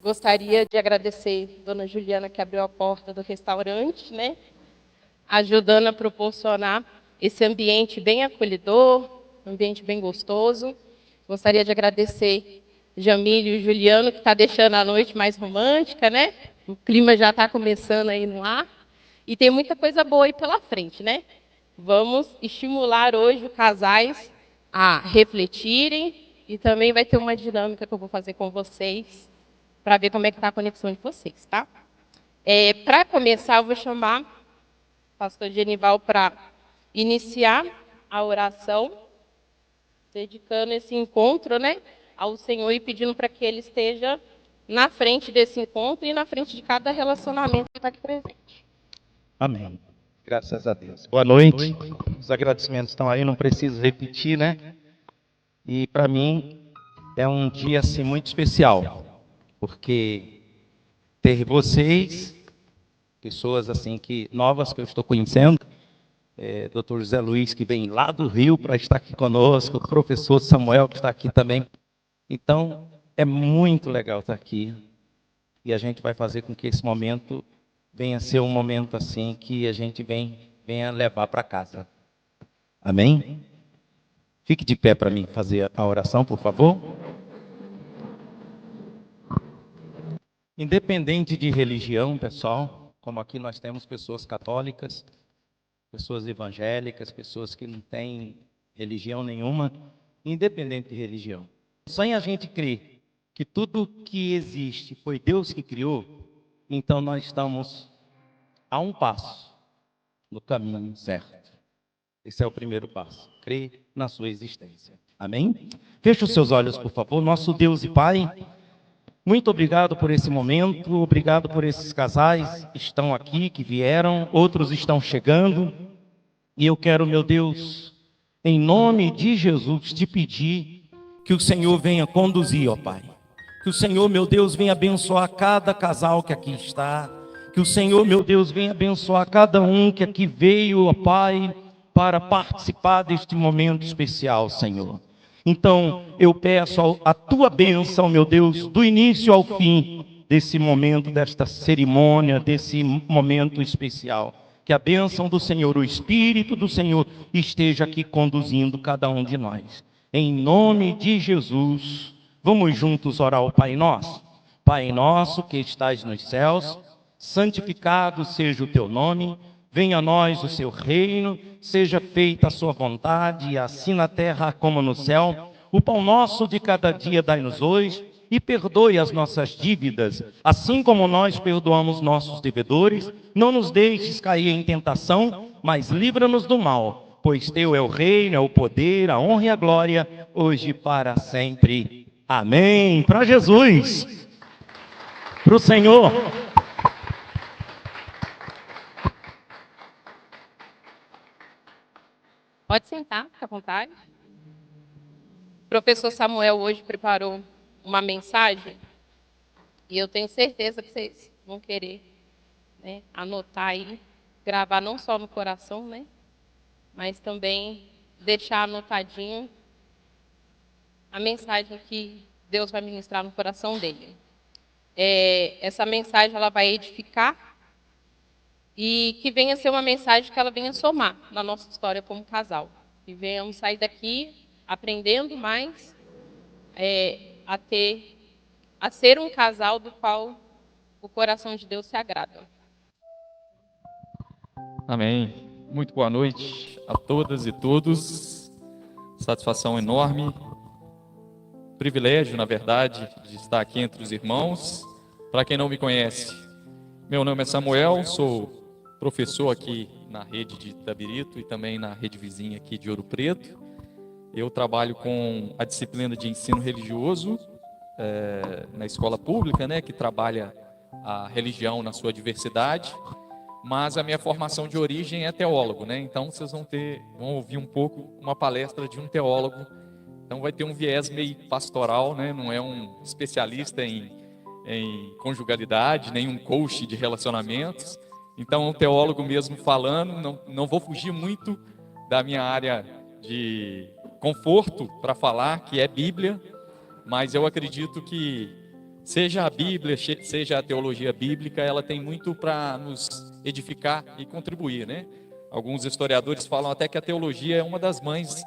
Gostaria de agradecer a dona Juliana, que abriu a porta do restaurante, né? Ajudando a proporcionar esse ambiente bem acolhedor, um ambiente bem gostoso. Gostaria de agradecer Jamílio e Juliano, que está deixando a noite mais romântica, né? O clima já está começando aí no ar. E tem muita coisa boa aí pela frente, né? Vamos estimular hoje os casais a refletirem e também vai ter uma dinâmica que eu vou fazer com vocês para ver como é que está a conexão de vocês, tá? Para começar, eu vou chamar o pastor Genival para iniciar a oração, dedicando esse encontro, né, ao Senhor e pedindo para que Ele esteja na frente desse encontro e na frente de cada relacionamento que está aqui presente. Amém. Graças a Deus. Boa noite. Os agradecimentos estão aí, não preciso repetir, né? E para mim é um dia assim muito especial, porque ter vocês, pessoas assim que novas que eu estou conhecendo, Dr. José Luiz, que vem lá do Rio para estar aqui conosco, o professor Samuel, que está aqui também. Então, é muito legal estar aqui. E a gente vai fazer com que esse momento venha a ser um momento assim que a gente venha levar para casa. Amém? Fique de pé para mim fazer a oração, por favor. Independente de religião, pessoal, como aqui nós temos pessoas católicas, pessoas evangélicas, pessoas que não têm religião nenhuma, independente de religião. Só em a gente crer que tudo que existe foi Deus que criou, então nós estamos a um passo no caminho certo. Esse é o primeiro passo, crer na sua existência. Amém? Feche os seus olhos, por favor. Nosso Deus e Pai, muito obrigado por esse momento, obrigado por esses casais que estão aqui, que vieram, outros estão chegando. E eu quero, meu Deus, em nome de Jesus, te pedir que o Senhor venha conduzir, ó Pai. Que o Senhor, meu Deus, venha abençoar cada casal que aqui está. Que o Senhor, meu Deus, venha abençoar cada um que aqui veio, ó Pai, para participar deste momento especial, Senhor. Então, eu peço a tua bênção, meu Deus, do início ao fim desse momento, desta cerimônia, desse momento especial. Que a bênção do Senhor, o Espírito do Senhor, esteja aqui conduzindo cada um de nós. Em nome de Jesus, vamos juntos orar ao Pai Nosso. Pai nosso que estás nos céus, santificado seja o teu nome. Venha a nós o seu reino, seja feita a sua vontade, assim na terra como no céu. O pão nosso de cada dia dai-nos hoje, e perdoe as nossas dívidas, assim como nós perdoamos nossos devedores. Não nos deixes cair em tentação, mas livra-nos do mal, pois teu é o reino, é o poder, a honra e a glória, hoje e para sempre. Amém. Para Jesus, para o Senhor. Pode sentar, fica à vontade. O professor Samuel hoje preparou uma mensagem e eu tenho certeza que vocês vão querer, né, anotar aí, gravar não só no coração, né, mas também deixar anotadinho a mensagem que Deus vai ministrar no coração dele. Essa mensagem ela vai edificar e que venha ser uma mensagem que ela venha somar na nossa história como casal. Que venhamos sair daqui aprendendo mais a ser um casal do qual o coração de Deus se agrada. Amém. Muito boa noite a todas e todos. Satisfação enorme, privilégio, na verdade, de estar aqui entre os irmãos. Para quem não me conhece, meu nome é Samuel, sou professor aqui na rede de Itabirito e também na rede vizinha aqui de Ouro Preto. Eu trabalho com a disciplina de ensino religioso na escola pública, né, que trabalha a religião na sua diversidade. Mas a minha formação de origem é teólogo, né? Então vocês vão ouvir um pouco uma palestra de um teólogo. Então vai ter um viés meio pastoral, né? Não é um especialista em conjugalidade, nem um coach de relacionamentos. Então é um teólogo mesmo falando. Não vou fugir muito da minha área de conforto para falar, que é Bíblia. Mas eu acredito que Seja a Bíblia, seja a teologia bíblica, ela tem muito para nos edificar e contribuir, né? Alguns historiadores falam até que a teologia é uma das mães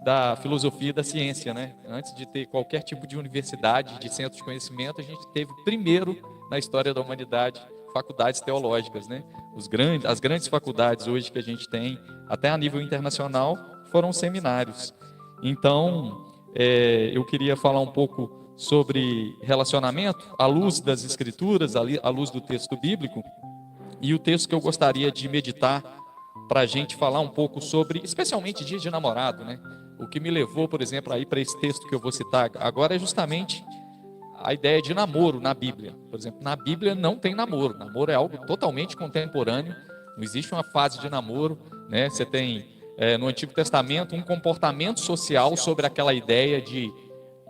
da filosofia e da ciência, né? Antes de ter qualquer tipo de universidade, de centro de conhecimento, a gente teve primeiro na história da humanidade faculdades teológicas, né? As grandes faculdades hoje que a gente tem, até a nível internacional, foram seminários. Então, eu queria falar um pouco sobre relacionamento à luz das Escrituras, à luz do texto bíblico, e o texto que eu gostaria de meditar para a gente falar um pouco sobre, especialmente dias de namorado, né? O que me levou, por exemplo, aí para esse texto que eu vou citar agora é justamente a ideia de namoro na Bíblia. Por exemplo, na Bíblia não tem namoro. Namoro é algo totalmente contemporâneo. Não existe uma fase de namoro, né? Você tem no Antigo Testamento um comportamento social sobre aquela ideia de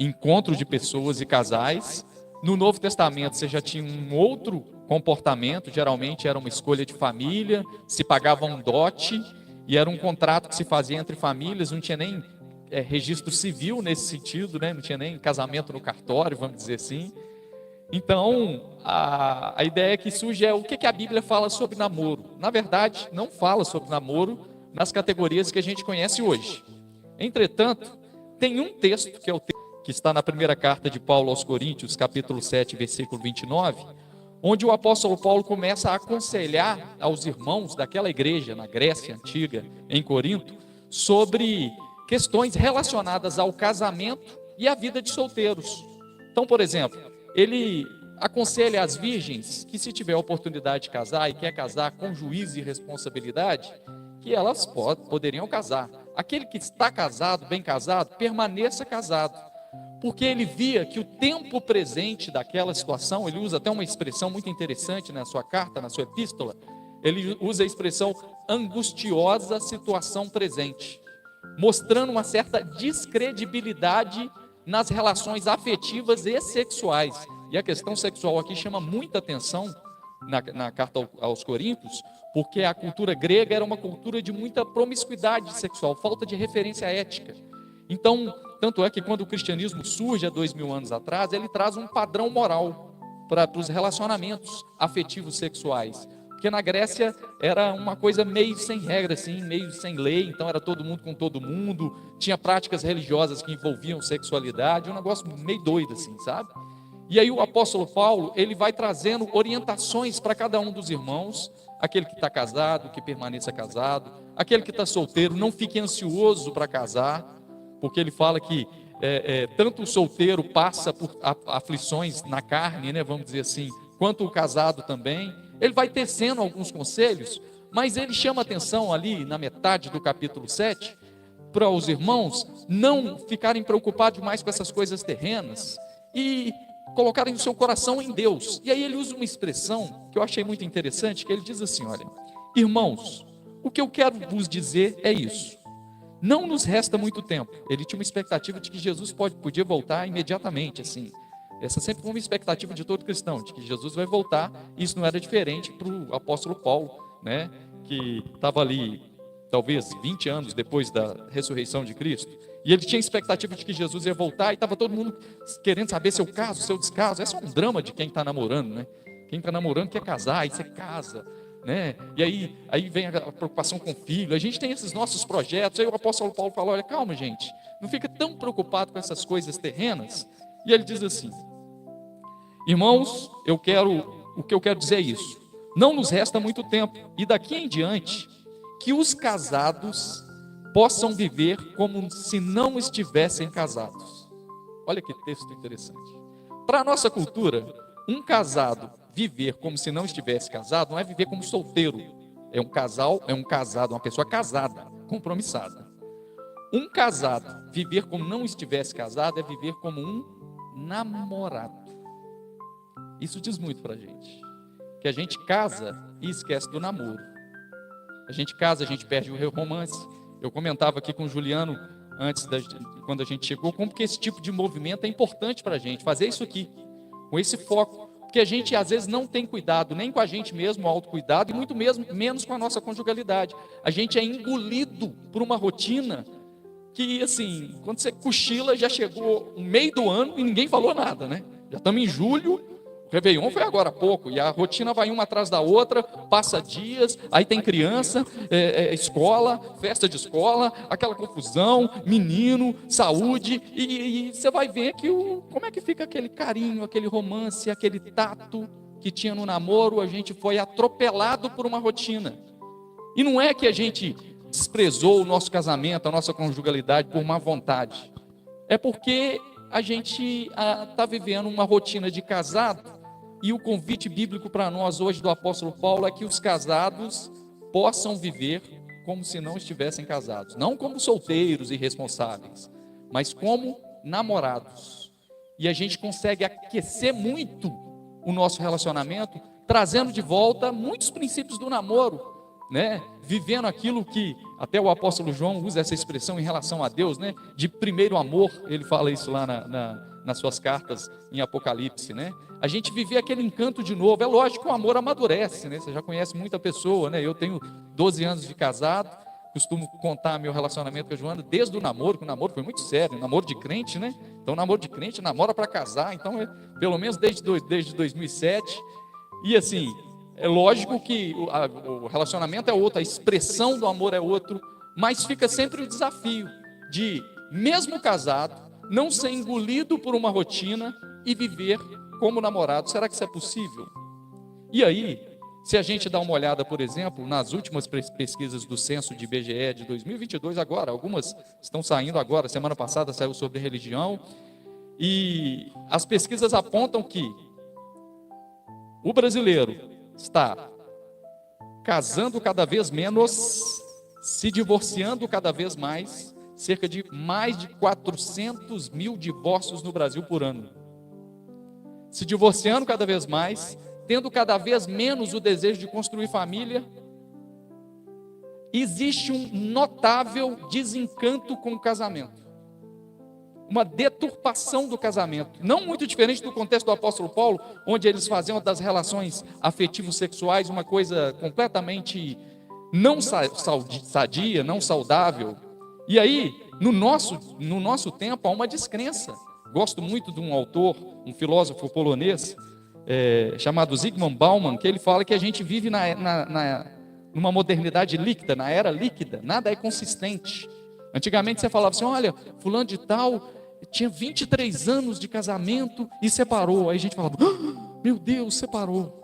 encontro de pessoas e casais. No Novo Testamento você já tinha um outro comportamento, geralmente era uma escolha de família, se pagava um dote e era um contrato que se fazia entre famílias, não tinha nem registro civil nesse sentido, né? Não tinha nem casamento no cartório, vamos dizer assim. Então, a ideia que surge é o que a Bíblia fala sobre namoro. Na verdade, não fala sobre namoro nas categorias que a gente conhece hoje. Entretanto, tem um texto, que é o texto que está na primeira carta de Paulo aos Coríntios, capítulo 7, versículo 29, onde o apóstolo Paulo começa a aconselhar aos irmãos daquela igreja na Grécia Antiga, em Corinto, sobre questões relacionadas ao casamento e à vida de solteiros. Então, por exemplo, ele aconselha as virgens que, se tiver a oportunidade de casar e quer casar com juízo e responsabilidade, que elas poderiam casar. Aquele que está casado, bem casado, permaneça casado. Porque ele via que o tempo presente daquela situação, ele usa até uma expressão muito interessante na sua carta, na sua epístola, ele usa a expressão angustiosa situação presente, mostrando uma certa descredibilidade nas relações afetivas e sexuais. E a questão sexual aqui chama muita atenção na carta aos Coríntios, porque a cultura grega era uma cultura de muita promiscuidade sexual, falta de referência ética. Então, tanto é que quando o cristianismo surge há 2000 anos atrás, ele traz um padrão moral para os relacionamentos afetivos sexuais. Porque na Grécia era uma coisa meio sem regra, assim, meio sem lei, então era todo mundo com todo mundo, tinha práticas religiosas que envolviam sexualidade, um negócio meio doido, assim, sabe? E aí o apóstolo Paulo, ele vai trazendo orientações para cada um dos irmãos, aquele que está casado, que permaneça casado, aquele que está solteiro, não fique ansioso para casar, porque ele fala que tanto o solteiro passa por aflições na carne, né, vamos dizer assim, quanto o casado também. Ele vai tecendo alguns conselhos, mas ele chama atenção ali na metade do capítulo 7, para os irmãos não ficarem preocupados demais com essas coisas terrenas e colocarem o seu coração em Deus. E aí ele usa uma expressão que eu achei muito interessante, que ele diz assim, olha, irmãos, o que eu quero vos dizer é isso. Não nos resta muito tempo. Ele tinha uma expectativa de que Jesus podia voltar imediatamente, assim. Essa sempre foi uma expectativa de todo cristão, de que Jesus vai voltar. Isso não era diferente para o apóstolo Paulo, né? Que estava ali, talvez 20 anos depois da ressurreição de Cristo. E ele tinha expectativa de que Jesus ia voltar e estava todo mundo querendo saber seu caso, seu descaso. Esse é um drama de quem está namorando, né? Quem está namorando quer casar, aí você casa, né? E aí vem a preocupação com o filho. A gente tem esses nossos projetos. Aí o apóstolo Paulo fala, olha, calma, gente, não fica tão preocupado com essas coisas terrenas. E ele diz assim, irmãos, o que eu quero dizer é isso, não nos resta muito tempo, e daqui em diante, que os casados possam viver como se não estivessem casados. Olha que texto interessante. Para a nossa cultura, um casado viver como se não estivesse casado, não é viver como solteiro. É um casado, uma pessoa casada, compromissada. Um casado, viver como não estivesse casado, é viver como um namorado. Isso diz muito para a gente. Que a gente casa e esquece do namoro. A gente casa, a gente perde o romance. Eu comentava aqui com o Juliano, quando a gente chegou, como que esse tipo de movimento é importante para a gente, fazer isso aqui, com esse foco. Porque a gente às vezes não tem cuidado nem com a gente mesmo, autocuidado, e muito menos com a nossa conjugalidade. A gente é engolido por uma rotina que, assim, quando você cochila, já chegou o meio do ano e ninguém falou nada, né? Já estamos em julho, o Réveillon foi agora há pouco, e a rotina vai uma atrás da outra, passa dias, aí tem criança, escola, festa de escola, aquela confusão, menino, saúde, e você vai ver que como é que fica aquele carinho, aquele romance, aquele tato que tinha no namoro. A gente foi atropelado por uma rotina. E não é que a gente desprezou o nosso casamento, a nossa conjugalidade por má vontade. É porque a gente está vivendo uma rotina de casado, e o convite bíblico para nós hoje do apóstolo Paulo é que os casados possam viver como se não estivessem casados. Não como solteiros e irresponsáveis, mas como namorados. E a gente consegue aquecer muito o nosso relacionamento, trazendo de volta muitos princípios do namoro, né? Vivendo aquilo que até o apóstolo João usa essa expressão em relação a Deus, né? De primeiro amor. Ele fala isso lá nas suas cartas em Apocalipse, né? A gente viver aquele encanto de novo. É lógico que o amor amadurece, né? Você já conhece muita pessoa, né? Eu tenho 12 anos de casado, costumo contar meu relacionamento com a Joana desde o namoro, que o namoro foi muito sério, namoro de crente, né? Então, namoro de crente namora para casar, então pelo menos desde 2007. E assim, é lógico que o relacionamento é outro, a expressão do amor é outro, mas fica sempre o desafio de, mesmo casado, não ser engolido por uma rotina e viver como namorado. Será que isso é possível? E aí, se a gente dá uma olhada, por exemplo, nas últimas pesquisas do censo de IBGE de 2022, agora, algumas estão saindo agora, semana passada saiu sobre religião, e as pesquisas apontam que o brasileiro está casando cada vez menos, se divorciando cada vez mais, cerca de mais de 400 mil divórcios no Brasil por ano. Se divorciando cada vez mais, tendo cada vez menos o desejo de construir família. Existe um notável desencanto com o casamento, uma deturpação do casamento, não muito diferente do contexto do apóstolo Paulo, onde eles faziam das relações afetivo-sexuais uma coisa completamente não sadia, não saudável. E aí, no nosso tempo, há uma descrença. Gosto muito de um autor, um filósofo polonês, chamado Zygmunt Bauman, que ele fala que a gente vive numa modernidade líquida, na era líquida, nada é consistente. Antigamente você falava assim, olha, fulano de tal tinha 23 anos de casamento e separou. Aí a gente falava, meu Deus, separou.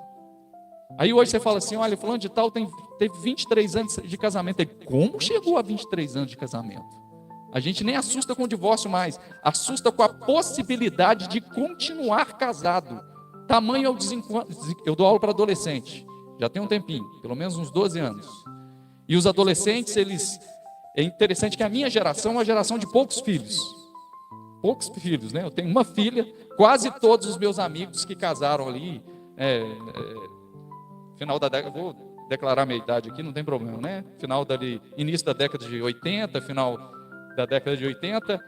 Aí hoje você fala assim, olha, fulano de tal teve 23 anos de casamento. Aí, como chegou a 23 anos de casamento? A gente nem assusta com o divórcio mais, assusta com a possibilidade de continuar casado. Tamanho é o desencanto. Eu dou aula para adolescente, já tem um tempinho, pelo menos uns 12 anos. E os adolescentes, é interessante que a minha geração é uma geração de poucos filhos. Poucos filhos, né? Eu tenho uma filha, quase todos os meus amigos que casaram ali, final da década, vou declarar minha idade aqui, não tem problema, né? Início da década de 80, final da década de 80,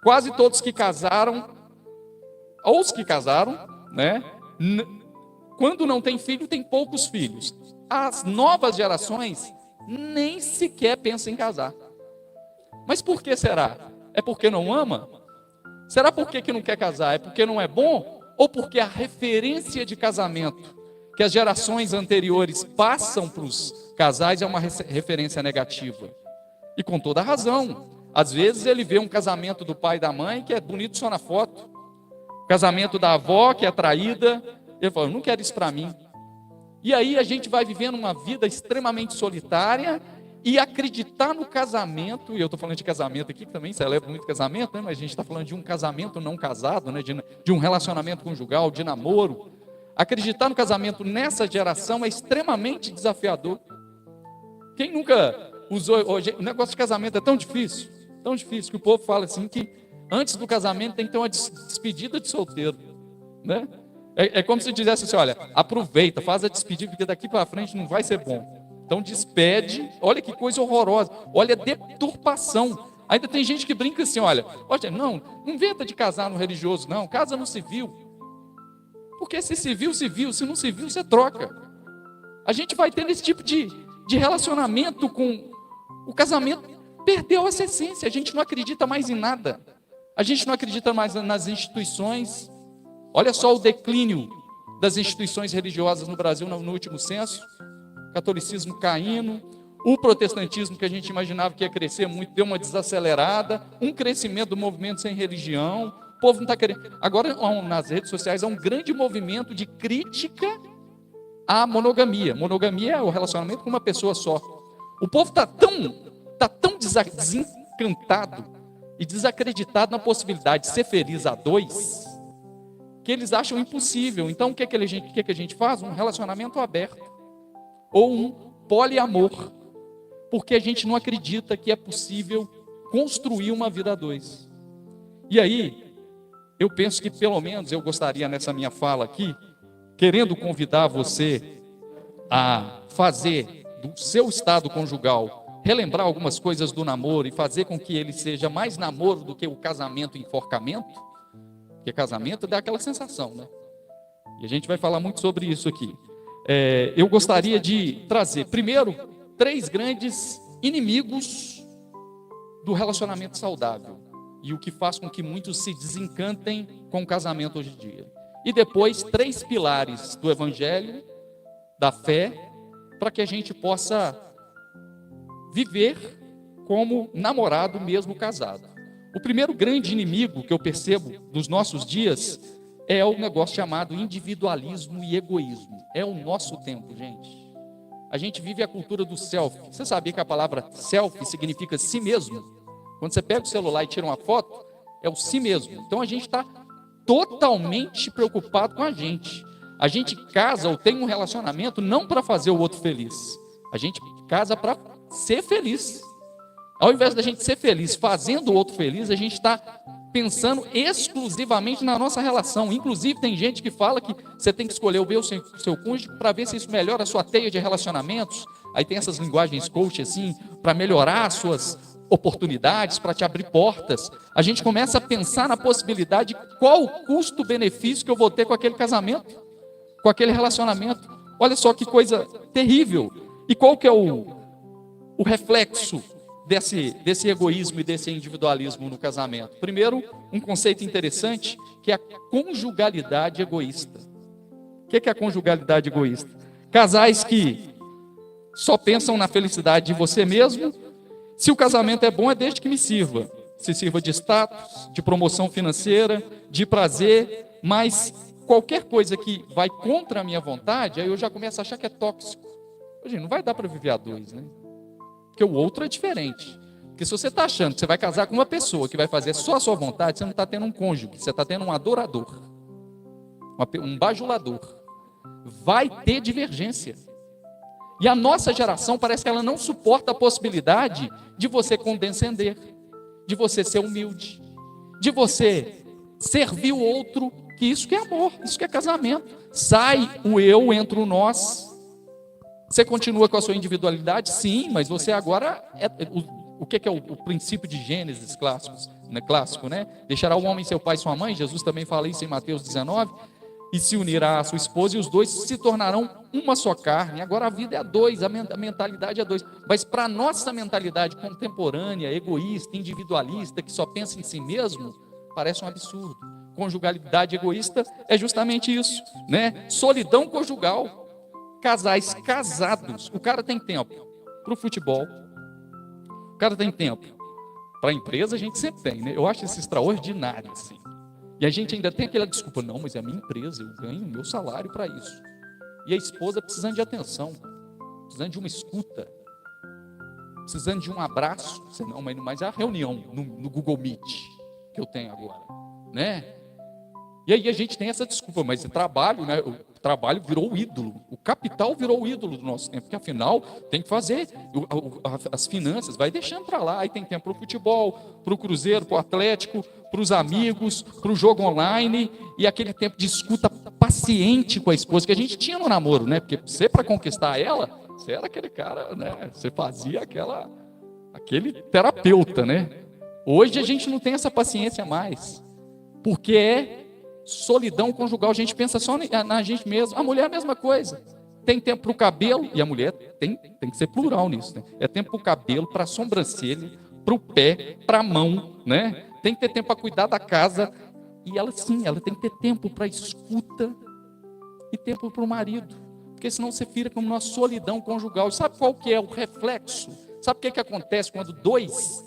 quase todos que casaram, ou os que casaram, né? Quando não tem filho, tem poucos filhos. As novas gerações nem sequer pensam em casar. Mas por que será? É porque não ama? Será porque que não quer casar? É porque não é bom? Ou porque a referência de casamento que as gerações anteriores passam para os casais é uma referência negativa? E com toda razão. Às vezes ele vê um casamento do pai e da mãe que é bonito só na foto. Casamento da avó que é traída. Ele fala, eu não quero isso para mim. E aí a gente vai vivendo uma vida extremamente solitária e acreditar no casamento, e eu estou falando de casamento aqui, que também celebra muito casamento, né? Mas a gente está falando de um casamento não casado, né? De um relacionamento conjugal, de namoro. Acreditar no casamento nessa geração é extremamente desafiador. Quem nunca usou, hoje, o negócio de casamento é tão difícil que o povo fala assim que antes do casamento tem que ter uma despedida de solteiro, né? É como se dissesse assim, olha, aproveita, faz a despedida, porque daqui para frente não vai ser bom. Então despede, olha que coisa horrorosa, olha a deturpação. Ainda tem gente que brinca assim, olha, não inventa de casar no religioso, não, casa no civil. Porque se civil, civil, se não civil, você troca. A gente vai tendo esse tipo de relacionamento com o casamento, perdeu essa essência, a gente não acredita mais em nada. A gente não acredita mais nas instituições. Olha só o declínio das instituições religiosas no Brasil no último censo. Catolicismo caindo, o protestantismo que a gente imaginava que ia crescer muito, deu uma desacelerada, um crescimento do movimento sem religião, o povo não está querendo. Agora, nas redes sociais, há um grande movimento de crítica à monogamia. Monogamia é o relacionamento com uma pessoa só. O povo está tão desencantado e desacreditado na possibilidade de ser feliz a dois, que eles acham impossível. Então, o que a gente faz? Um relacionamento aberto, ou um poliamor, porque a gente não acredita que é possível construir uma vida a dois. E aí, eu penso que pelo menos eu gostaria nessa minha fala aqui, querendo convidar você a fazer do seu estado conjugal, relembrar algumas coisas do namoro e fazer com que ele seja mais namoro do que o casamento e enforcamento, porque casamento dá aquela sensação, né? E a gente vai falar muito sobre isso aqui. Eu gostaria de trazer, primeiro, 3 grandes inimigos do relacionamento saudável e o que faz com que muitos se desencantem com o casamento hoje em dia. E depois, 3 pilares do Evangelho, da fé, para que a gente possa viver como namorado mesmo casado. O primeiro grande inimigo que eu percebo dos nossos dias é o negócio chamado individualismo e egoísmo. É o nosso tempo, gente. A gente vive a cultura do selfie. Você sabia que a palavra selfie significa si mesmo? Quando você pega o celular e tira uma foto, é o si mesmo. Então a gente está totalmente preocupado com a gente. A gente casa ou tem um relacionamento não para fazer o outro feliz. A gente casa para ser feliz. Ao invés da gente ser feliz fazendo o outro feliz, a gente está pensando exclusivamente na nossa relação. Inclusive, tem gente que fala que você tem que escolher o seu cônjuge para ver se isso melhora a sua teia de relacionamentos. Aí tem essas linguagens coach assim, para melhorar as suas oportunidades, para te abrir portas. A gente começa a pensar na possibilidade de qual o custo-benefício que eu vou ter com aquele casamento, com aquele relacionamento. Olha só que coisa terrível. E qual que é o reflexo desse egoísmo e desse individualismo no casamento? Primeiro, um conceito interessante, que é a conjugalidade egoísta. O que é a conjugalidade egoísta? Casais que só pensam na felicidade de você mesmo. Se o casamento é bom, é desde que me sirva. Se sirva de status, de promoção financeira, de prazer, mas qualquer coisa que vai contra a minha vontade, aí eu já começo a achar que é tóxico. Gente, não vai dar para viver a dois, né? Porque o outro é diferente. Porque se você está achando que você vai casar com uma pessoa que vai fazer só a sua vontade, você não está tendo um cônjuge, você está tendo um adorador, um bajulador. Vai ter divergência. E a nossa geração parece que ela não suporta a possibilidade de você condescender, de você ser humilde, de você servir o outro, que isso que é amor, isso que é casamento. Sai o eu, entra o nós. Você continua com a sua individualidade? Sim, mas você agora o que é o princípio de Gênesis clássico, né? Deixará o homem seu pai e sua mãe, Jesus também fala isso em Mateus 19, e se unirá à sua esposa, e os dois se tornarão uma só carne. Agora a vida é a dois, a mentalidade é a dois. Mas para a nossa mentalidade contemporânea, egoísta, individualista, que só pensa em si mesmo, parece um absurdo. Conjugalidade egoísta é justamente isso, né? Solidão conjugal. Casais casados, o cara tem tempo para o futebol, o cara tem tempo para a empresa, a gente sempre tem, né? Eu acho isso extraordinário, assim. E a gente ainda tem aquela desculpa, não, mas é a minha empresa, eu ganho meu salário para isso. E a esposa precisando de atenção, precisando de uma escuta, precisando de um abraço. Não, mas é a reunião no Google Meet que eu tenho agora, né? E aí a gente tem essa desculpa, mas o trabalho, né? O trabalho virou o ídolo, o capital virou o ídolo do nosso tempo, porque afinal tem que fazer as finanças, vai deixando para lá, aí tem tempo para o futebol, para o cruzeiro, para o Atlético, para os amigos, para o jogo online, e aquele tempo de escuta paciente com a esposa, que a gente tinha no namoro, né? Porque você, para conquistar ela, você era aquele cara, né? Você fazia aquele terapeuta, né? Hoje a gente não tem essa paciência mais, porque é solidão conjugal, a gente pensa só na gente mesmo. A mulher é a mesma coisa. Tem tempo para o cabelo, e a mulher tem que ser plural nisso, né? É tempo para o cabelo, para a sobrancelha, para o pé, para a mão, né? Tem que ter tempo para cuidar da casa, E ela sim, ela tem que ter tempo para escuta e tempo para o marido. Porque senão você fica com uma solidão conjugal. Sabe qual que é o reflexo? Sabe o que acontece quando duas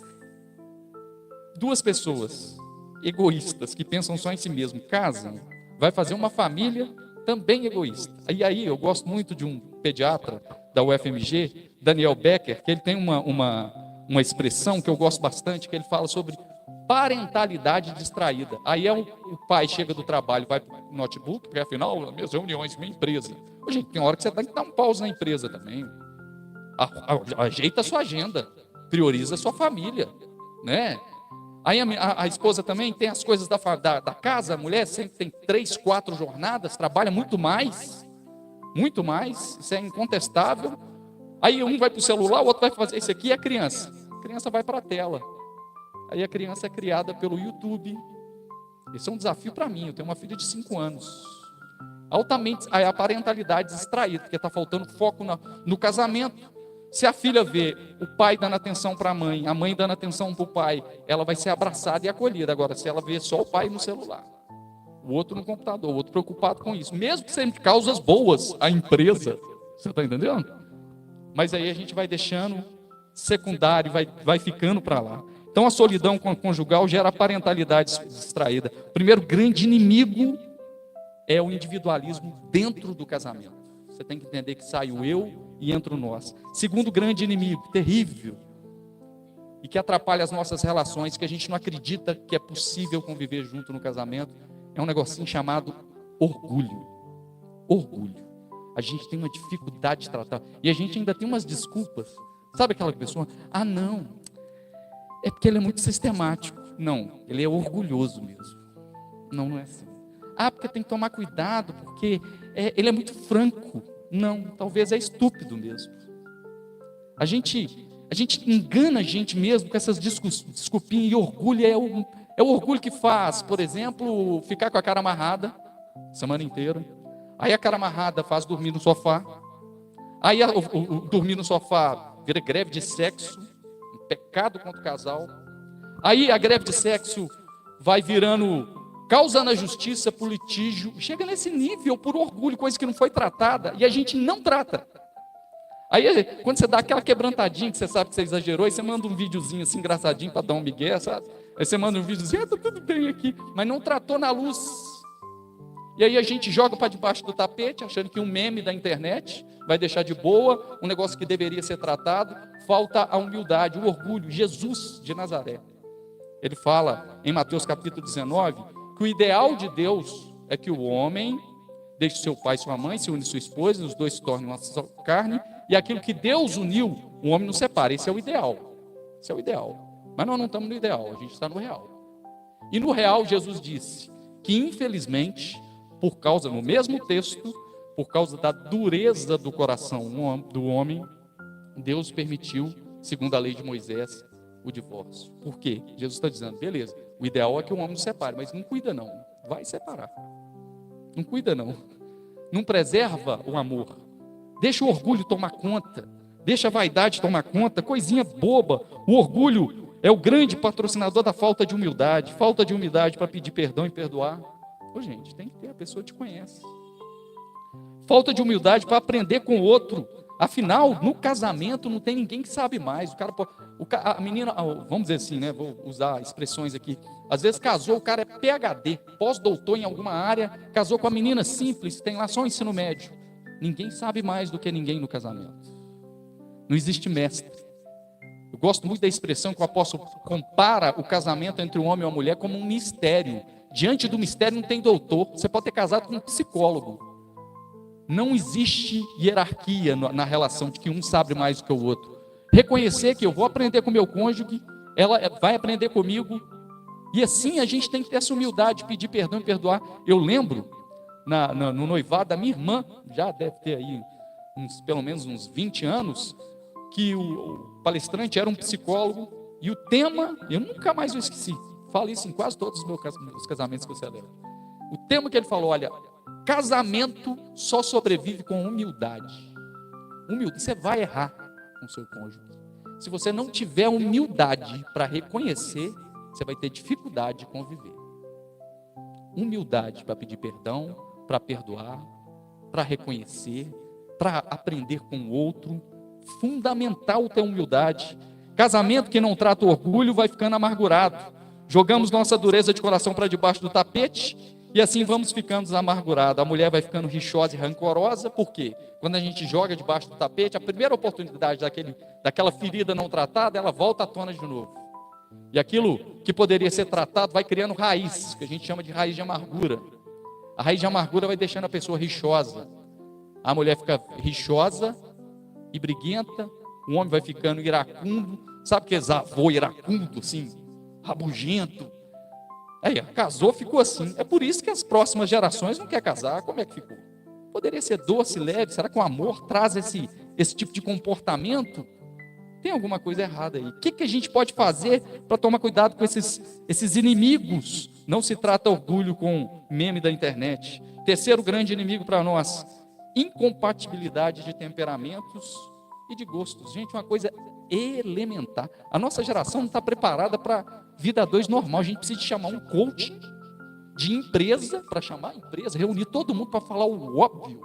pessoas egoístas que pensam só em si mesmo casam? Vai fazer uma família também egoísta. E aí eu gosto muito de um pediatra da UFMG, Daniel Becker, que ele tem uma expressão que eu gosto bastante, que ele fala sobre parentalidade distraída. Aí o pai chega do trabalho, vai para o notebook, porque afinal, minhas reuniões, minha empresa. Ô, gente, tem hora que você tem que dar um pause na empresa também. Ajeita a sua agenda, prioriza a sua família, né? Aí a esposa também tem as coisas da casa, a mulher sempre tem 3, 4 jornadas, trabalha muito mais, isso é incontestável. Aí um vai para o celular, o outro vai fazer isso aqui, e a criança vai para a tela. Aí a criança é criada pelo YouTube. Esse é um desafio para mim, eu tenho uma filha de 5 anos. Altamente, a parentalidade distraída, porque está faltando foco no casamento. Se a filha vê o pai dando atenção para a mãe dando atenção para o pai, ela vai ser abraçada e acolhida. Agora, se ela vê só o pai no celular, o outro no computador, o outro preocupado com isso, mesmo que seja de causas boas, a empresa, você está entendendo? Mas aí a gente vai deixando secundário, vai ficando para lá. Então a solidão conjugal gera parentalidade distraída. O primeiro grande inimigo é o individualismo dentro do casamento. Você tem que entender que sai o eu e entra o nós. Segundo grande inimigo, terrível, e que atrapalha as nossas relações, que a gente não acredita que é possível conviver junto no casamento, é um negocinho chamado orgulho. Orgulho. A gente tem uma dificuldade de tratar, e a gente ainda tem umas desculpas. Sabe aquela pessoa? Ah, não, é porque ele é muito sistemático. Não, ele é orgulhoso mesmo. Não é assim. Ah, porque tem que tomar cuidado, porque ele é muito franco. Não, talvez é estúpido mesmo. A gente engana a gente mesmo com essas desculpinhas, e orgulho é o orgulho que faz, por exemplo, ficar com a cara amarrada a semana inteira. Aí a cara amarrada faz dormir no sofá. Aí o dormir no sofá vira greve de sexo, um pecado contra o casal. Aí a greve de sexo vai virando causa na justiça por litígio, chega nesse nível por orgulho, coisa que não foi tratada, e a gente não trata. Aí, quando você dá aquela quebrantadinha, que você sabe que você exagerou, aí você manda um videozinho assim, engraçadinho, para dar um migué, sabe? Aí você manda um videozinho, tá tudo bem aqui, mas não tratou na luz. E aí a gente joga para debaixo do tapete, achando que um meme da internet vai deixar de boa, um negócio que deveria ser tratado. Falta a humildade, o orgulho. Jesus de Nazaré, ele fala em Mateus capítulo 19, que o ideal de Deus é que o homem deixe seu pai e sua mãe, se une sua esposa, os dois se tornem uma só carne, e aquilo que Deus uniu, o homem não separa. Esse é o ideal. Esse é o ideal. Mas nós não estamos no ideal, a gente está no real. E no real, Jesus disse que, infelizmente, no mesmo texto, por causa da dureza do coração do homem, Deus permitiu, segundo a lei de Moisés, o divórcio. Por quê? Jesus está dizendo, beleza, o ideal é que o homem não separe, mas não cuida não, vai separar. Não cuida não. Não preserva o amor. Deixa o orgulho tomar conta. Deixa a vaidade tomar conta, coisinha boba. O orgulho é o grande patrocinador da falta de humildade. Falta de humildade para pedir perdão e perdoar. Ô, gente, tem que ter, a pessoa te conhece. Falta de humildade para aprender com o outro. Afinal, no casamento não tem ninguém que sabe mais. A menina, vamos dizer assim, né? Vou usar expressões aqui. Às vezes casou, o cara é PhD, pós-doutor em alguma área, casou com a menina simples, tem lá só o ensino médio. Ninguém sabe mais do que ninguém no casamento. Não existe mestre. Eu gosto muito da expressão que o apóstolo compara o casamento entre um homem e uma mulher como um mistério. Diante do mistério não tem doutor. Você pode ter casado com um psicólogo. Não existe hierarquia na relação de que um sabe mais do que o outro. Reconhecer que eu vou aprender com meu cônjuge, ela vai aprender comigo. E assim a gente tem que ter essa humildade de pedir perdão e perdoar. Eu lembro, no noivado da minha irmã, já deve ter aí pelo menos uns 20 anos, que o palestrante era um psicólogo, e o tema, eu nunca mais o esqueci, falo isso em quase todos os casamentos que eu celebro. O tema que ele falou, olha, casamento só sobrevive com humildade. Você vai errar com o seu cônjuge. Se você não tiver humildade para reconhecer, você vai ter dificuldade de conviver. humildade para pedir perdão, para perdoar, para reconhecer, para aprender com o outro. Fundamental ter humildade. Casamento que não trata o orgulho vai ficando amargurado. Jogamos nossa dureza de coração para debaixo do tapete e assim vamos ficando amargurados. A mulher vai ficando rixosa e rancorosa. Por quê? Quando a gente joga debaixo do tapete, a primeira oportunidade daquela ferida não tratada, ela volta à tona de novo. E aquilo que poderia ser tratado vai criando raiz, que a gente chama de raiz de amargura. A raiz de amargura vai deixando a pessoa rixosa. A mulher fica rixosa e briguenta, o homem vai ficando iracundo. Sabe que é avô iracundo, assim, rabugento? Aí, casou, ficou assim. É por isso que as próximas gerações não querem casar. Como é que ficou? Poderia ser doce, leve. Será que o amor traz esse tipo de comportamento? Tem alguma coisa errada aí. O que a gente pode fazer para tomar cuidado com esses inimigos? Não se trata orgulho com meme da internet. Terceiro grande inimigo para nós: incompatibilidade de temperamentos e de gostos. Gente, uma coisa elementar. A nossa geração não está preparada para vida a dois normal. A gente precisa de chamar um coaching de empresa, para chamar a empresa, reunir todo mundo para falar o óbvio.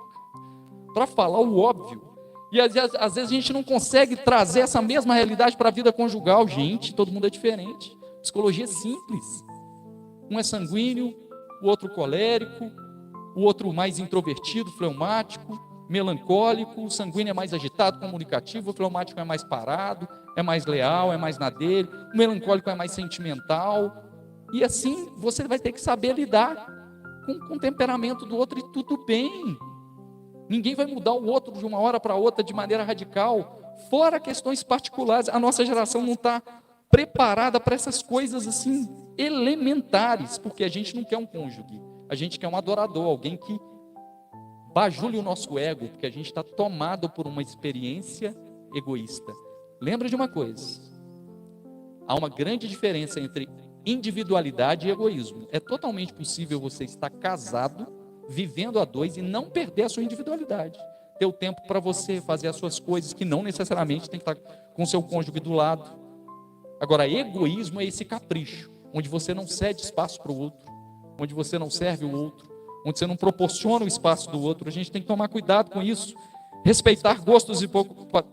Para falar o óbvio. E às vezes a gente não consegue trazer essa mesma realidade para a vida conjugal. Gente, todo mundo é diferente. Psicologia é simples. Um é sanguíneo, o outro colérico, o outro mais introvertido, fleumático, melancólico. O sanguíneo é mais agitado, comunicativo. O fleumático é mais parado, é mais leal, é mais na dele. O melancólico é mais sentimental. E assim você vai ter que saber lidar com o temperamento do outro, e tudo bem. Ninguém vai mudar o outro de uma hora para outra de maneira radical. Fora questões particulares, a nossa geração não está preparada para essas coisas assim elementares, porque a gente não quer um cônjuge, a gente quer um adorador, alguém que bajule o nosso ego, porque a gente está tomado por uma experiência egoísta. Lembra de uma coisa: há uma grande diferença entre individualidade e egoísmo. É totalmente possível você estar casado, vivendo a dois, e não perder a sua individualidade. Ter o tempo para você fazer as suas coisas, que não necessariamente tem que estar com o seu cônjuge do lado. Agora, egoísmo é esse capricho, onde você não cede espaço para o outro, onde você não serve o outro, onde você não proporciona o espaço do outro. A gente tem que tomar cuidado com isso. Respeitar gostos e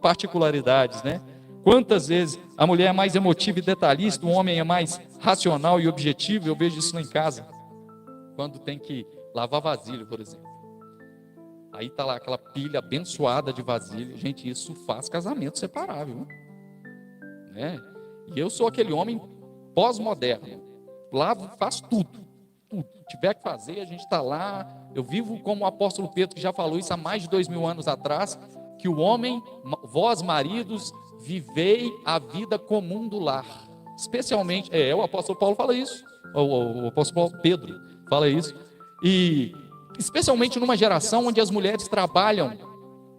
particularidades, né? Quantas vezes a mulher é mais emotiva e detalhista, o homem é mais racional e objetivo? Eu vejo isso lá em casa. Quando tem que lavar vasilha, por exemplo. Aí está lá aquela pilha abençoada de vasilha. Gente, isso faz casamento separável, né? E eu sou aquele homem pós-moderno. Lavo, faço tudo. Tudo. Se tiver que fazer, a gente está lá. Eu vivo como o apóstolo Pedro, que já falou isso há mais de 2000 anos atrás, que o homem, vós maridos, vivei a vida comum do lar. Especialmente, o apóstolo Paulo fala isso. O apóstolo Pedro fala isso. E especialmente numa geração onde as mulheres trabalham.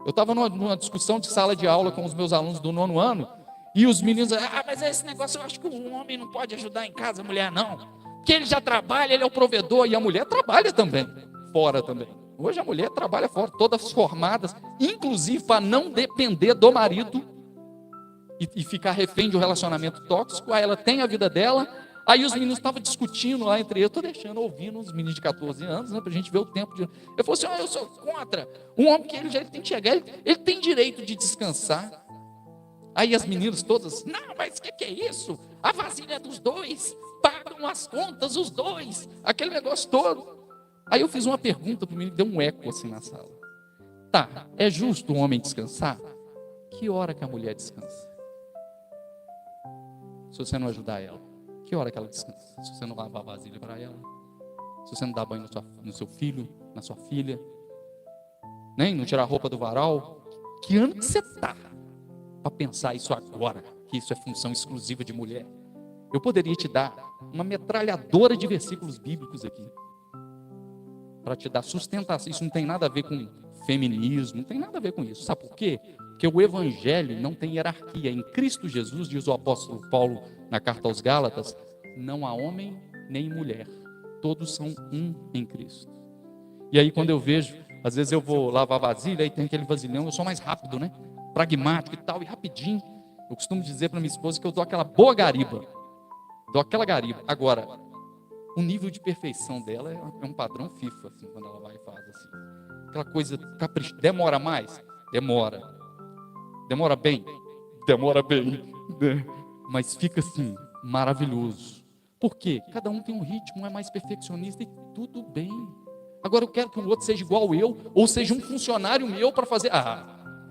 Eu estava numa discussão de sala de aula com os meus alunos do 9º ano, e os meninos, mas esse negócio eu acho que o homem não pode ajudar em casa, a mulher não. Porque ele já trabalha, ele é o provedor, e a mulher trabalha também, fora também. Hoje a mulher trabalha fora, todas formadas, inclusive para não depender do marido e ficar refém de um relacionamento tóxico. Aí ela tem a vida dela. Aí os meninos estavam discutindo lá entre eles, eu estou deixando, ouvindo os meninos de 14 anos, né, para a gente ver o tempo de... Eu falei assim, eu sou contra. Um homem que ele tem que chegar, ele tem direito de descansar. Aí as meninas todas, não, mas o que é isso? A vasilha é dos dois, pagam as contas os dois, aquele negócio todo. Aí eu fiz uma pergunta para o menino, deu um eco assim na sala. Tá, é justo o homem descansar? Que hora que a mulher descansa? Se você não ajudar ela. Que hora que ela descansa? Se você não lavar a vasilha para ela, se você não dá banho no seu filho, na sua filha, nem não tirar a roupa do varal, que ano que você está para pensar isso agora, que isso é função exclusiva de mulher? Eu poderia te dar uma metralhadora de versículos bíblicos aqui, para te dar sustentação. Isso não tem nada a ver com feminismo, não tem nada a ver com isso. Sabe por quê? Porque o evangelho não tem hierarquia. Em Cristo Jesus, diz o apóstolo Paulo na carta aos Gálatas, não há homem nem mulher, todos são um em Cristo. E aí quando eu vejo, às vezes eu vou lavar vasilha, aí tem aquele vasilhão, eu sou mais rápido, né? Pragmático e tal, e rapidinho. Eu costumo dizer para minha esposa que eu dou aquela boa gariba. Dou aquela gariba. Agora, o nível de perfeição dela é um padrão FIFA, assim, quando ela vai e faz assim. Aquela coisa caprichosa. Demora mais? Demora. Demora bem? Demora bem. Mas fica assim, maravilhoso. Por quê? Cada um tem um ritmo, é mais perfeccionista e tudo bem. Agora eu quero que o outro seja igual eu, ou seja um funcionário meu para fazer.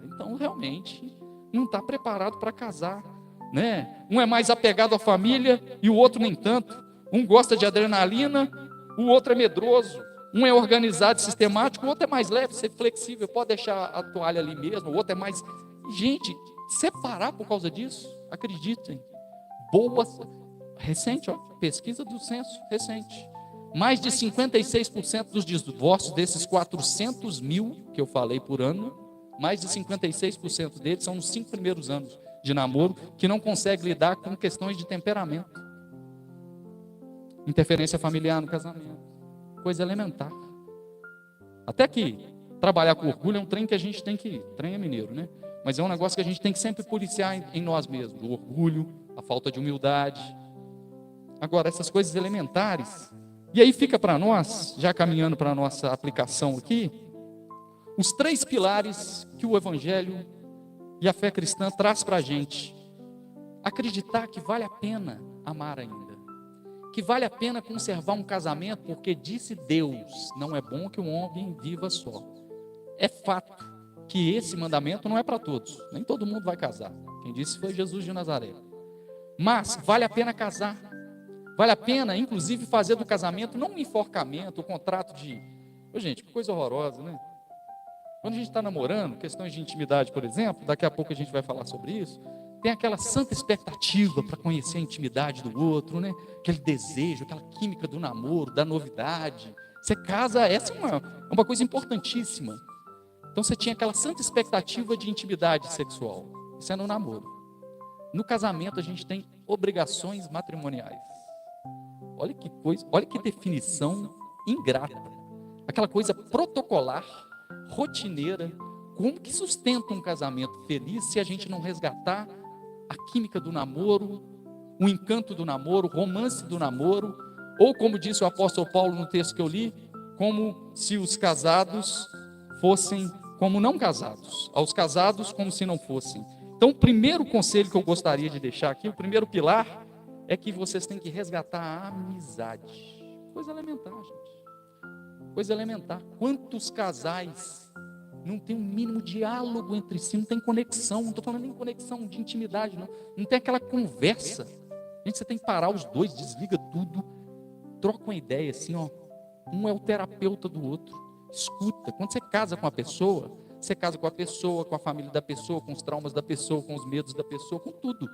Então realmente não está preparado para casar, né? Um é mais apegado à família e o outro nem tanto. Um gosta de adrenalina, o outro é medroso. Um é organizado e sistemático, o outro é mais leve, ser flexível, pode deixar a toalha ali mesmo, o outro é mais... Gente, separar por causa disso, acreditem. Recente, pesquisa do censo, recente. Mais de 56% dos divórcios, desses 400 mil que eu falei por ano, mais de 56% deles são nos 5 primeiros anos de namoro, que não consegue lidar com questões de temperamento. Interferência familiar no casamento. Coisa elementar. Até que trabalhar com orgulho é um trem que a gente tem que... Trem é mineiro, né? Mas é um negócio que a gente tem que sempre policiar em nós mesmos. O orgulho, a falta de humildade. Agora, essas coisas elementares. E aí fica para nós, já caminhando para a nossa aplicação aqui, os 3 pilares que o Evangelho e a fé cristã traz para a gente. Acreditar que vale a pena amar ainda. Que vale a pena conservar um casamento, porque disse Deus, não é bom que um homem viva só. É fato que esse mandamento não é para todos, nem todo mundo vai casar. Quem disse foi Jesus de Nazaré. Mas vale a pena casar, vale a pena inclusive fazer do casamento, não um enforcamento, um contrato de... Gente, que coisa horrorosa, né? Quando a gente está namorando, questões de intimidade, por exemplo, daqui a pouco a gente vai falar sobre isso, tem aquela santa expectativa para conhecer a intimidade do outro, né? Aquele desejo, aquela química do namoro, da novidade. Você casa, essa é uma coisa importantíssima. Então você tinha aquela santa expectativa de intimidade sexual. Isso é no namoro. No casamento a gente tem obrigações matrimoniais. Olha que coisa, olha que definição ingrata. Aquela coisa protocolar, rotineira. Como que sustenta um casamento feliz se a gente não resgatar a química do namoro, o encanto do namoro, o romance do namoro, ou como disse o apóstolo Paulo no texto que eu li, como se os casados fossem como não casados, aos casados como se não fossem. Então o primeiro conselho que eu gostaria de deixar aqui, o primeiro pilar, é que vocês têm que resgatar a amizade. Coisa elementar, gente. Coisa elementar. Quantos casais não tem um mínimo diálogo entre si, não tem conexão, não estou falando nem conexão de intimidade, não tem aquela conversa. Gente, você tem que parar os dois, desliga tudo, troca uma ideia assim, um é o terapeuta do outro, escuta. Quando você casa com a pessoa, você casa com a pessoa, com a família da pessoa, com os traumas da pessoa, com os medos da pessoa, com tudo.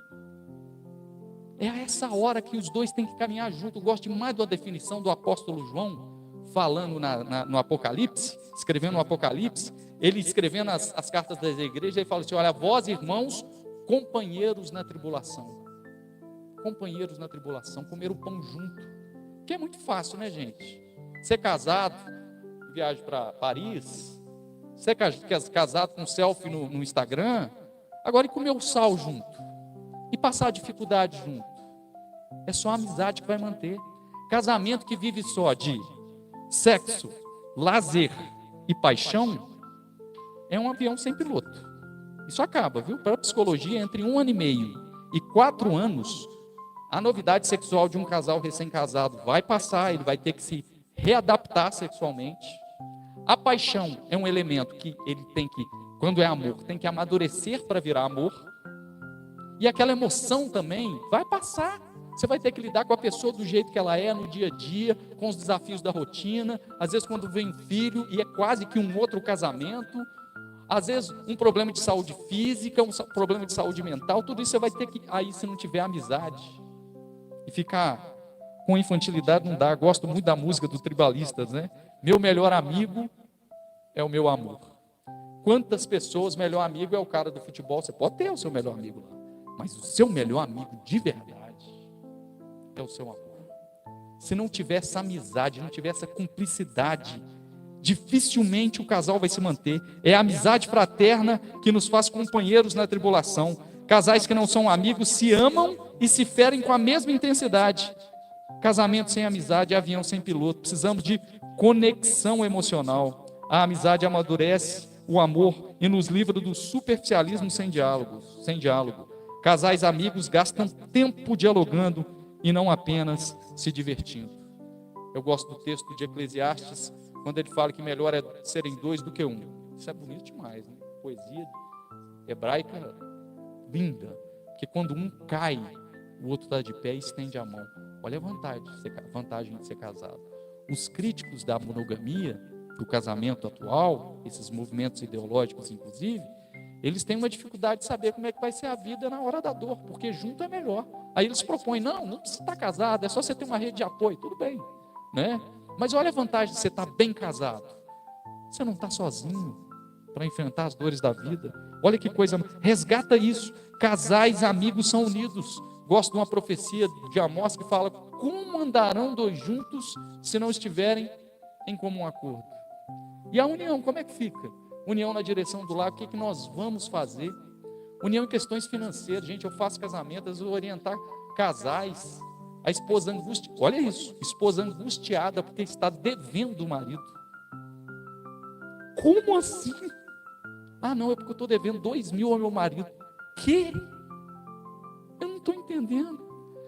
É a essa hora que os dois têm que caminhar junto. Eu gosto demais da definição do apóstolo João, falando no Apocalipse, escrevendo no Apocalipse, ele escrevendo as cartas das igrejas, ele fala assim: olha, vós irmãos, companheiros na tribulação, comer o pão junto, que é muito fácil, né, gente? Ser casado, viagem para Paris, ser casado com selfie no Instagram, agora e comer o sal junto, e passar a dificuldade junto, é só a amizade que vai manter. Casamento que vive só de sexo, lazer e paixão, é um avião sem piloto. Isso acaba, viu? Para a psicologia, entre 1 ano e meio e 4 anos, a novidade sexual de um casal recém-casado vai passar, ele vai ter que se readaptar sexualmente. A paixão é um elemento que ele tem que, quando é amor, tem que amadurecer para virar amor. E aquela emoção também vai passar. Você vai ter que lidar com a pessoa do jeito que ela é no dia a dia, com os desafios da rotina, às vezes quando vem filho e é quase que um outro casamento, às vezes um problema de saúde física, um problema de saúde mental, tudo isso você vai ter que, aí se não tiver amizade, e ficar com infantilidade não dá. Gosto muito da música dos tribalistas, né? Meu melhor amigo é o meu amor. Quantas pessoas, melhor amigo é o cara do futebol, você pode ter o seu melhor amigo lá, mas o seu melhor amigo de verdade é o seu amor. Se não tiver essa amizade, não tiver essa cumplicidade, dificilmente o casal vai se manter. É a amizade fraterna que nos faz companheiros na tribulação. Casais que não são amigos se amam e se ferem com a mesma intensidade. Casamento sem amizade é avião sem piloto. Precisamos de conexão emocional. A amizade amadurece o amor e nos livra do superficialismo sem diálogo. Casais amigos gastam tempo dialogando e não apenas se divertindo. Eu gosto do texto de Eclesiastes, quando ele fala que melhor é serem dois do que um. Isso é bonito demais, né? Poesia hebraica linda. Porque quando um cai, o outro está de pé e estende a mão. Olha a vantagem de ser casado. Os críticos da monogamia, do casamento atual, esses movimentos ideológicos inclusive, eles têm uma dificuldade de saber como é que vai ser a vida na hora da dor, porque junto é melhor. Aí eles propõem, não precisa estar casado, é só você ter uma rede de apoio, tudo bem, né? Mas olha a vantagem de você estar bem casado. Você não está sozinho para enfrentar as dores da vida. Olha que coisa, resgata isso. Casais amigos são unidos. Gosto de uma profecia de Amós que fala: como andarão dois juntos se não estiverem em comum acordo? E a união, como é que fica? União na direção do lar, o que nós vamos fazer? União em questões financeiras. Gente, eu faço casamento, eu vou orientar casais. A esposa angustiada, olha isso, esposa angustiada porque está devendo o marido. Como assim? Ah, não, é porque eu estou devendo 2.000 ao meu marido. Que? Eu não estou entendendo.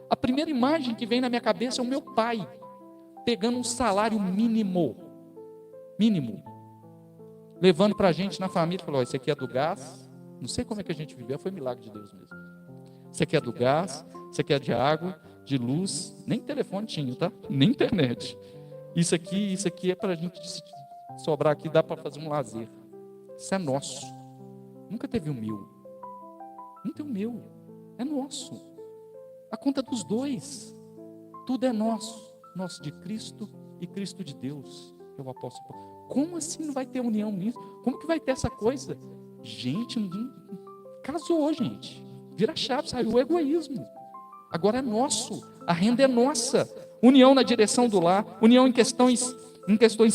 A primeira imagem que vem na minha cabeça é o meu pai pegando um salário mínimo, levando para a gente na família, falou: isso aqui é do gás. Não sei como é que a gente viveu, foi milagre de Deus mesmo. Isso aqui é do gás, isso aqui é de água, de luz, nem telefone tinha, tá? Nem internet. Isso aqui é para a gente sobrar aqui, dá para fazer um lazer. Isso é nosso. Nunca teve o meu. Não tem o meu. É nosso. A conta dos dois. Tudo é nosso. Nosso de Cristo e Cristo de Deus. É o apóstolo Paulo. Como assim não vai ter união nisso? Como que vai ter essa coisa? Gente, casou, gente. Vira chave, saiu o egoísmo. Agora é nosso. A renda é nossa. União na direção do lar. União em questões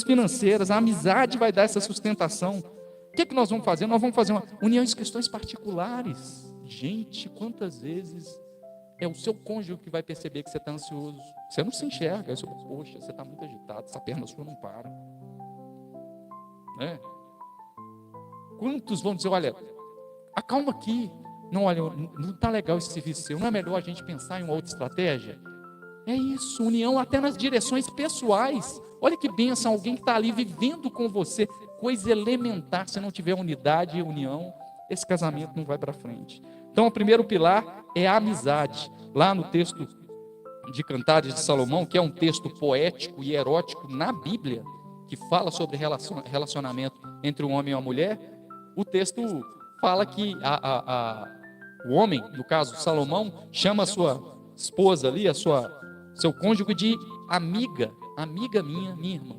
financeiras. A amizade vai dar essa sustentação. O que é que nós vamos fazer? Nós vamos fazer uma união em questões particulares. Gente, quantas vezes é o seu cônjuge que vai perceber que você está ansioso? Você não se enxerga. Poxa, você está muito agitado, essa perna sua não para. Né? Quantos vão dizer: olha, acalma aqui. Não, olha, não está legal esse serviço seu. Não é melhor a gente pensar em uma outra estratégia? É isso, união até nas direções pessoais. Olha que bênção, alguém que está ali vivendo com você. Coisa elementar, se não tiver unidade e união, esse casamento não vai para frente. Então, o primeiro pilar é a amizade. Lá no texto de Cantares de Salomão, que é um texto poético e erótico na Bíblia, que fala sobre relacionamento entre um homem e uma mulher, o texto fala que o homem, no caso Salomão, chama a sua esposa ali, seu cônjuge de amiga minha irmã.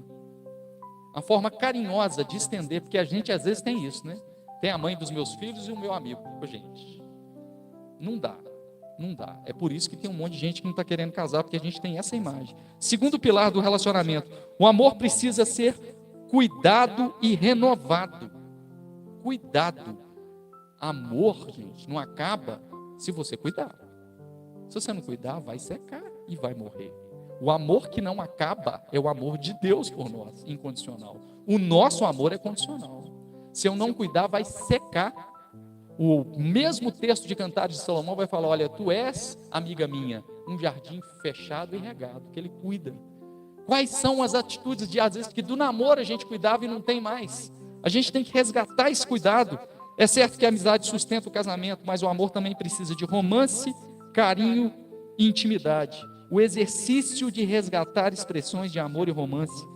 Uma forma carinhosa de estender, porque a gente às vezes tem isso, né? Tem a mãe dos meus filhos e o meu amigo. Gente, não dá. É por isso que tem um monte de gente que não está querendo casar, porque a gente tem essa imagem. Segundo pilar do relacionamento: o amor precisa ser cuidado e renovado. Cuidado. Amor, gente, não acaba se você cuidar. Se você não cuidar, vai secar e vai morrer. O amor que não acaba é o amor de Deus por nós, incondicional. O nosso amor é condicional. Se eu não cuidar, vai secar. O mesmo texto de Cantares de Salomão vai falar: olha, tu és, amiga minha, um jardim fechado e regado, que ele cuida. Quais são as atitudes de, às vezes, que do namoro a gente cuidava e não tem mais? A gente tem que resgatar esse cuidado. É certo que a amizade sustenta o casamento, mas o amor também precisa de romance, carinho e intimidade. O exercício de resgatar expressões de amor e romance.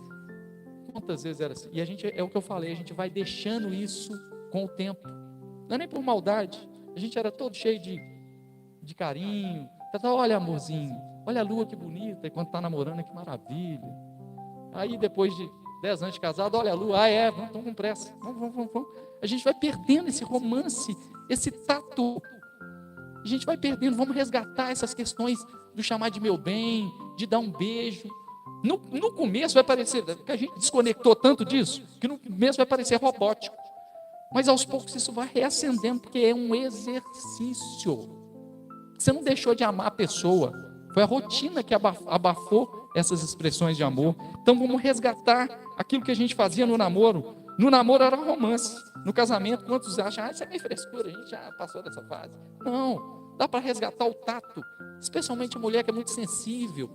Quantas vezes era assim? E é o que eu falei, a gente vai deixando isso com o tempo. Não é nem por maldade. A gente era todo cheio de carinho. Olha, amorzinho, olha a lua que bonita. E quando está namorando, que maravilha. Aí depois de 10 anos de casado, olha a lua, vamos com pressa. Vamos. A gente vai perdendo esse romance, esse tato. A gente vai perdendo, vamos resgatar essas questões do chamar de meu bem, de dar um beijo. No começo vai parecer, que a gente desconectou tanto disso, que no começo vai parecer robótico. Mas aos poucos isso vai reacendendo, porque é um exercício. Você não deixou de amar a pessoa, Foi a rotina que abafou essas expressões de amor. Então vamos resgatar aquilo que a gente fazia no namoro. No namoro era romance. No casamento, quantos acham, isso é meio frescura, a gente já passou dessa fase. Não, dá para resgatar o tato, especialmente a mulher que é muito sensível.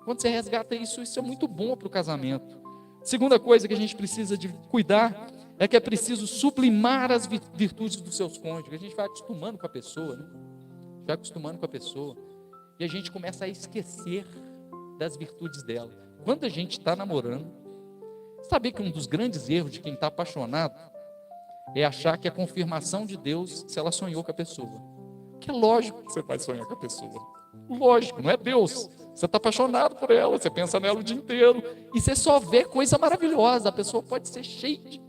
Quando você resgata isso, isso é muito bom para o casamento. Segunda coisa que a gente precisa de cuidar é que é preciso sublimar as virtudes dos seus cônjuges. A gente vai acostumando com a pessoa, né? Vai acostumando com a pessoa. E a gente começa a esquecer das virtudes dela. Quando a gente está namorando, sabe que um dos grandes erros de quem está apaixonado é achar que é a confirmação de Deus se ela sonhou com a pessoa. Que é lógico que você vai sonhar com a pessoa. Lógico, não é Deus. Você está apaixonado por ela, você pensa nela o dia inteiro. E você só vê coisa maravilhosa. A pessoa pode ser cheia de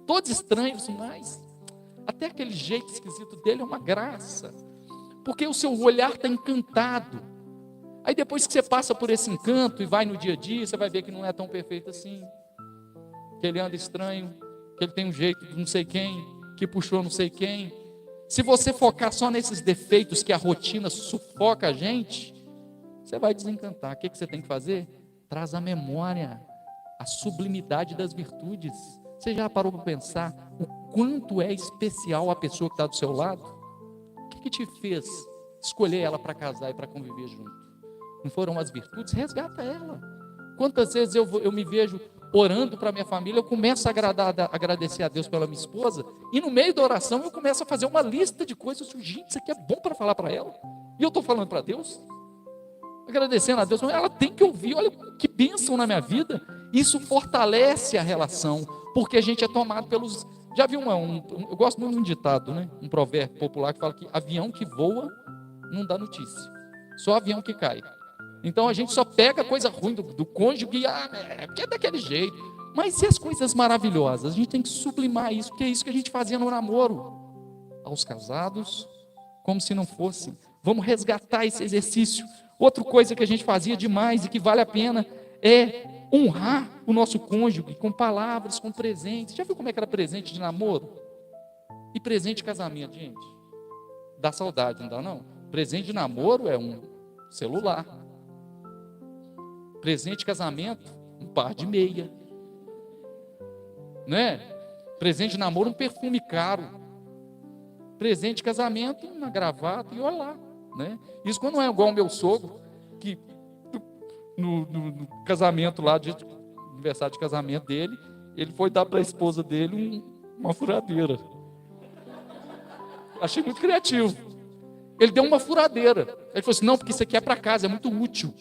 todos estranhos, mas até aquele jeito esquisito dele é uma graça. Porque o seu olhar está encantado. Aí depois que você passa por esse encanto e vai no dia a dia, você vai ver que não é tão perfeito assim. Que ele anda estranho, que ele tem um jeito de não sei quem, que puxou não sei quem. Se você focar só nesses defeitos que a rotina sufoca a gente, você vai desencantar. O que você tem que fazer? Traz à memória a sublimidade das virtudes. Você já parou para pensar o quanto é especial a pessoa que está do seu lado? O que te fez escolher ela para casar e para conviver junto? Não foram as virtudes? Resgata ela. Quantas vezes eu me vejo orando para minha família, eu começo a agradecer a Deus pela minha esposa, e no meio da oração eu começo a fazer uma lista de coisas. Gente, isso aqui é bom para falar para ela, e eu estou falando para Deus, agradecendo a Deus. Ela tem que ouvir, olha que bênção na minha vida. Isso fortalece a relação, porque a gente é tomado pelos... Já viu eu gosto muito de um ditado, né? Um provérbio popular que fala que avião que voa não dá notícia, só avião que cai. Então a gente só pega coisa ruim do cônjuge e porque é daquele jeito. Mas e as coisas maravilhosas? A gente tem que sublimar isso, porque é isso que a gente fazia no namoro. Aos casados, como se não fosse. Vamos resgatar esse exercício. Outra coisa que a gente fazia demais e que vale a pena é honrar o nosso cônjuge com palavras, com presentes. Já viu como é que era presente de namoro? E presente de casamento, gente? Dá saudade, não dá não? Presente de namoro é um celular. Presente de casamento, um par de meia, né? Presente de namoro, um perfume caro. Presente de casamento, uma gravata e olha lá, né? Isso quando não é igual o meu sogro, que no casamento lá, no aniversário de casamento dele, ele foi dar para a esposa dele uma furadeira. Achei muito criativo. Ele deu uma furadeira. Ele falou assim, não, porque isso aqui é para casa, é muito útil.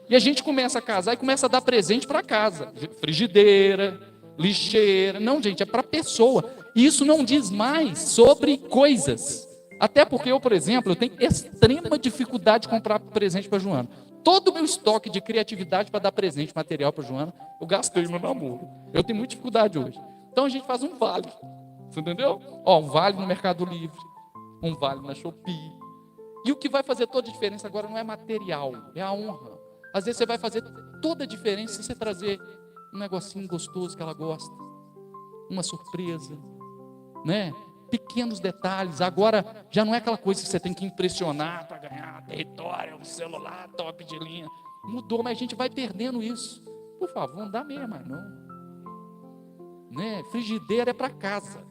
E a gente começa a casar e começa a dar presente para casa. Frigideira, lixeira. Não, gente, é para a pessoa. E isso não diz mais sobre coisas. Até porque eu, por exemplo, eu tenho extrema dificuldade de comprar presente para a Joana. Todo o meu estoque de criatividade para dar presente material para a Joana, eu gastei no namoro. Eu tenho muita dificuldade hoje. Então a gente faz um vale. Você entendeu? Um vale no Mercado Livre, um vale na Shopee. E o que vai fazer toda a diferença agora não é material, é a honra. Às vezes você vai fazer toda a diferença se você trazer um negocinho gostoso que ela gosta, uma surpresa, né? Pequenos detalhes. Agora já não é aquela coisa que você tem que impressionar para ganhar território, um celular top de linha. Mudou, mas a gente vai perdendo isso. Por favor, não dá meia mais não, né? Frigideira é para casa.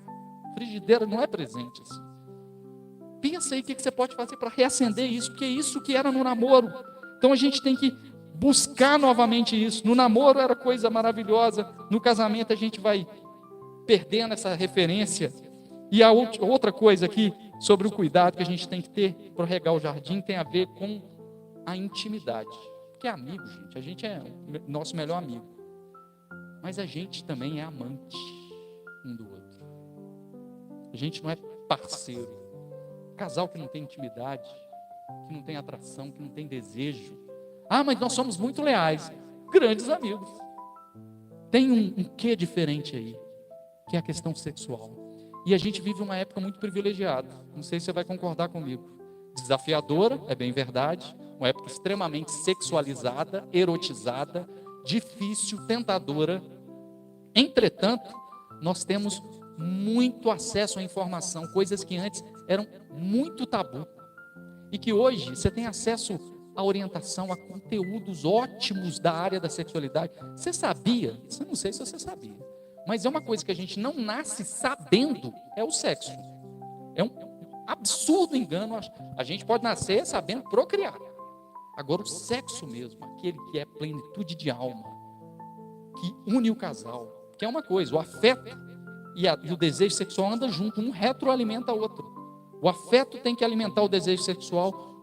Frigideira não é presente assim. Pensa aí o que você pode fazer para reacender isso, porque é isso que era no namoro. Então a gente tem que buscar novamente isso. No namoro era coisa maravilhosa, no casamento a gente vai perdendo essa referência. E a outra coisa aqui, sobre o cuidado que a gente tem que ter para regar o jardim, tem a ver com a intimidade. Porque é amigo, gente, a gente é nosso melhor amigo. Mas a gente também é amante um do outro. A gente não é parceiro. Casal que não tem intimidade, que não tem atração, que não tem desejo. Mas nós somos muito leais. Grandes amigos. Tem um quê diferente aí, que é a questão sexual. E a gente vive uma época muito privilegiada. Não sei se você vai concordar comigo. Desafiadora, é bem verdade. Uma época extremamente sexualizada, erotizada, difícil, tentadora. Entretanto, nós temos muito acesso à informação, coisas que antes eram muito tabu. E que hoje você tem acesso a orientação a conteúdos ótimos da área da sexualidade. Você sabia? Eu não sei se você sabia, mas é uma coisa que a gente não nasce sabendo, é o sexo. É um absurdo engano. A gente pode nascer sabendo procriar. Agora o sexo mesmo, aquele que é plenitude de alma, que une o casal, que é uma coisa, o afeto e o desejo sexual andam junto, um retroalimenta o outro. O afeto tem que alimentar o desejo sexual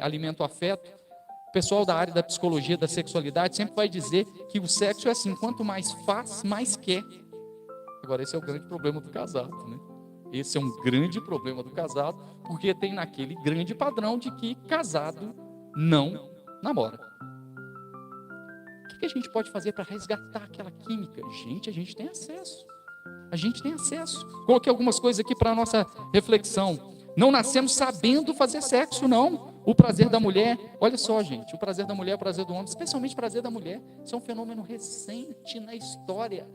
alimenta o afeto. O pessoal da área da psicologia, da sexualidade, sempre vai dizer que o sexo é assim, quanto mais faz, mais quer. Agora, esse é o grande problema do casado, né? Esse é um grande problema do casado, porque tem naquele grande padrão de que casado não namora. O que a gente pode fazer para resgatar aquela química? Gente, a gente tem acesso. A gente tem acesso. Coloquei algumas coisas aqui para a nossa reflexão. Não nascemos sabendo fazer sexo, não. O prazer da mulher, olha só, gente, o prazer da mulher, o prazer do homem, especialmente o prazer da mulher, isso é um fenômeno recente na história.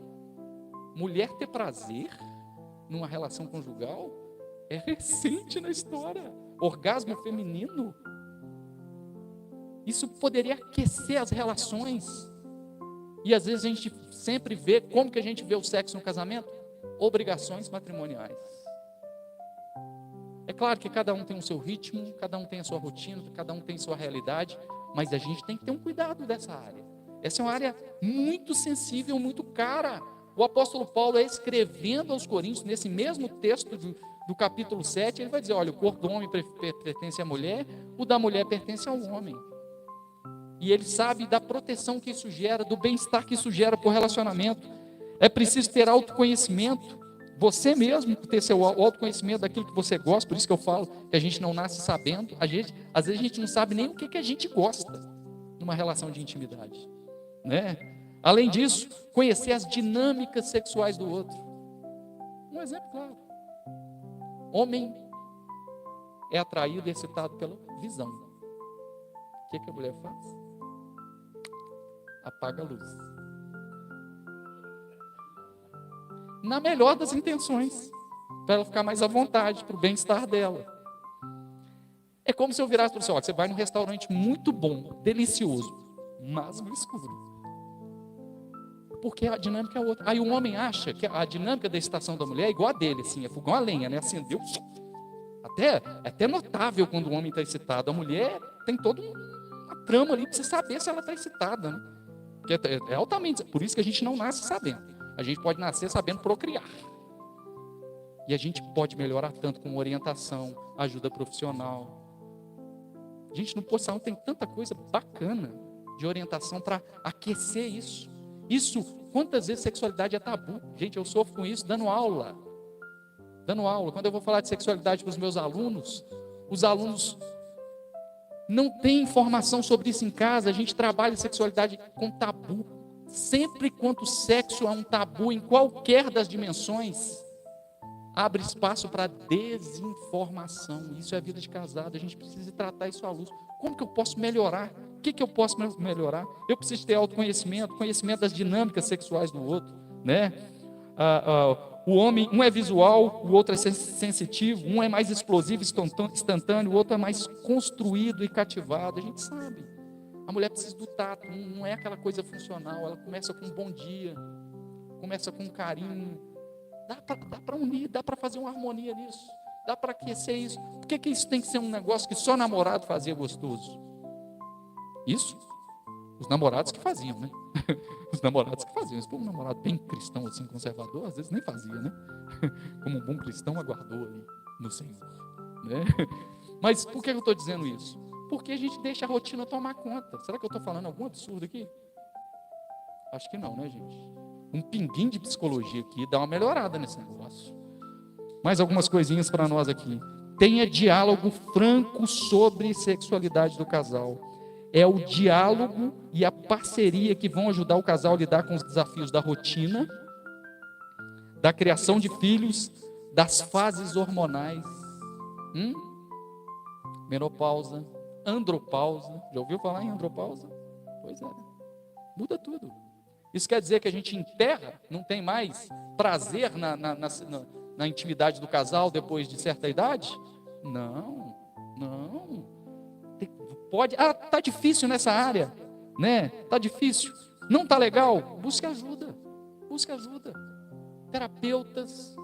Mulher ter prazer numa relação conjugal é recente na história. Orgasmo feminino, isso poderia aquecer as relações. E às vezes a gente sempre vê, como que a gente vê o sexo no casamento? Obrigações matrimoniais. É claro que cada um tem o seu ritmo, cada um tem a sua rotina, cada um tem a sua realidade, mas a gente tem que ter um cuidado dessa área. Essa é uma área muito sensível, muito cara. O apóstolo Paulo, escrevendo aos Coríntios, nesse mesmo texto do capítulo 7, ele vai dizer, olha, o corpo do homem pertence à mulher, o da mulher pertence ao homem. E ele sabe da proteção que isso gera, do bem-estar que isso gera para o relacionamento. É preciso ter autoconhecimento, você mesmo ter seu autoconhecimento daquilo que você gosta. Por isso que eu falo que a gente não nasce sabendo. Às vezes a gente não sabe nem o que a gente gosta numa relação de intimidade, né? Além disso, conhecer as dinâmicas sexuais do outro. Um exemplo claro: homem é atraído e excitado pela visão. O que a mulher faz? Apaga a luz. Na melhor das intenções, para ela ficar mais à vontade, para o bem-estar dela. É como se eu virasse para você: olha, você vai num restaurante muito bom, delicioso, mas no escuro. Porque a dinâmica é outra. Aí o homem acha que a dinâmica da excitação da mulher é igual a dele, assim, é fogão a lenha, né? Acendeu. É até notável quando o homem está excitado. A mulher tem toda uma trama ali para você saber se ela está excitada, né? Porque é altamente. Por isso que a gente não nasce sabendo. A gente pode nascer sabendo procriar. E a gente pode melhorar tanto com orientação, ajuda profissional. Gente, no Poção tem tanta coisa bacana de orientação para aquecer isso. Isso, quantas vezes sexualidade é tabu? Gente, eu sofro com isso dando aula. Quando eu vou falar de sexualidade para os meus alunos, os alunos não têm informação sobre isso em casa. A gente trabalha sexualidade com tabu. Sempre quanto o sexo é um tabu em qualquer das dimensões, abre espaço para desinformação. Isso é a vida de casado. A gente precisa tratar isso à luz. Como que eu posso melhorar? O que eu posso melhorar? Eu preciso ter autoconhecimento, conhecimento das dinâmicas sexuais do outro, né? O homem, um é visual, o outro é sensitivo, um é mais explosivo, instantâneo, o outro é mais construído e cativado. A gente sabe. A mulher precisa do tato, não é aquela coisa funcional. Ela começa com um bom dia, começa com um carinho. Dá para unir, dá para fazer uma harmonia nisso, dá para aquecer isso. Por que isso tem que ser um negócio que só namorado fazia gostoso? Isso, os namorados que faziam, né? Os namorados que faziam. Se for um namorado bem cristão, assim, conservador, às vezes nem fazia, né? Como um bom cristão aguardou ali no Senhor, né? Mas por que eu estou dizendo isso? Porque a gente deixa a rotina tomar conta. Será que eu estou falando algum absurdo aqui? Acho que não, né, gente? Um pinguinho de psicologia aqui dá uma melhorada nesse negócio. Mais algumas coisinhas para nós aqui. Tenha diálogo franco sobre sexualidade do casal. É o diálogo e a parceria que vão ajudar o casal a lidar com os desafios da rotina, da criação de filhos, das fases hormonais. Menopausa, andropausa. Já ouviu falar em andropausa? Pois é. Muda tudo. Isso quer dizer que a gente enterra, não tem mais prazer na intimidade do casal depois de certa idade? Não. Pode, tá difícil nessa área, né? Tá difícil, não tá legal, busque ajuda. Terapeutas,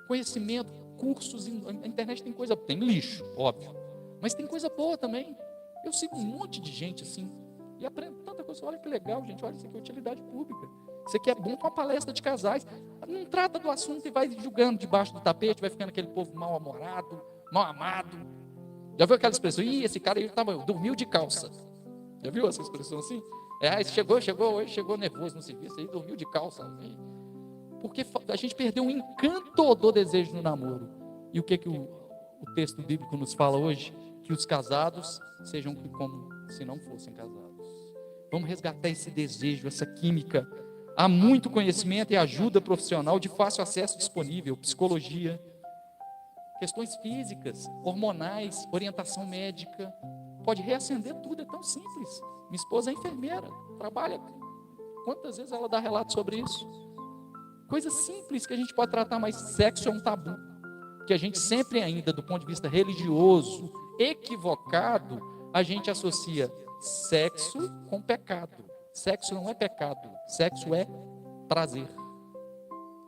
conhecimento, cursos, a internet tem coisa, tem lixo, óbvio, mas tem coisa boa também. Eu sigo um monte de gente assim, e aprendo tanta coisa. Olha que legal, gente, olha, isso aqui é utilidade pública. Isso aqui é bom para uma palestra de casais. Não trata do assunto e vai julgando debaixo do tapete, vai ficando aquele povo mal-humorado, mal-amado. Já viu aquela expressão? Ih, esse cara aí dormiu de calça. Já viu essa expressão assim? Chegou hoje, chegou nervoso no serviço, aí dormiu de calça. Porque a gente perdeu um encanto do desejo no namoro. E o que o texto bíblico nos fala hoje? Que os casados sejam como se não fossem casados. Vamos resgatar esse desejo, essa química. Há muito conhecimento e ajuda profissional de fácil acesso disponível, psicologia, questões físicas, hormonais, orientação médica. Pode reacender tudo, é tão simples. Minha esposa é enfermeira, trabalha. Quantas vezes ela dá relato sobre isso? Coisa simples que a gente pode tratar, mas sexo é um tabu. Que a gente sempre ainda, do ponto de vista religioso, equivocado, a gente associa sexo com pecado. Sexo não é pecado, sexo é prazer.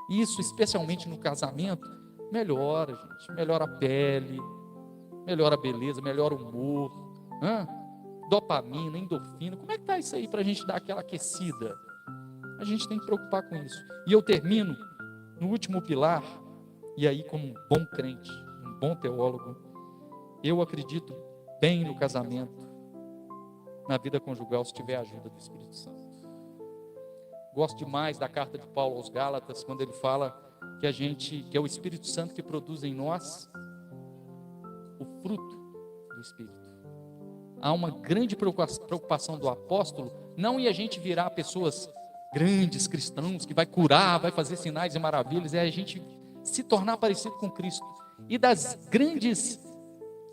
Isso, especialmente no casamento, melhora, gente. Melhora a pele, melhora a beleza, melhora o humor. Dopamina, endorfina. Como é que está isso aí para a gente dar aquela aquecida? A gente tem que preocupar com isso. E eu termino no último pilar, e aí como um bom crente, um bom teólogo, eu acredito bem no casamento, na vida conjugal, se tiver a ajuda do Espírito Santo. Gosto demais da carta de Paulo aos Gálatas, quando ele fala que é o Espírito Santo que produz em nós o fruto do Espírito. Há uma grande preocupação do apóstolo, não em a gente virar pessoas grandes cristãos, que vai curar, vai fazer sinais e maravilhas, é a gente se tornar parecido com Cristo. E das grandes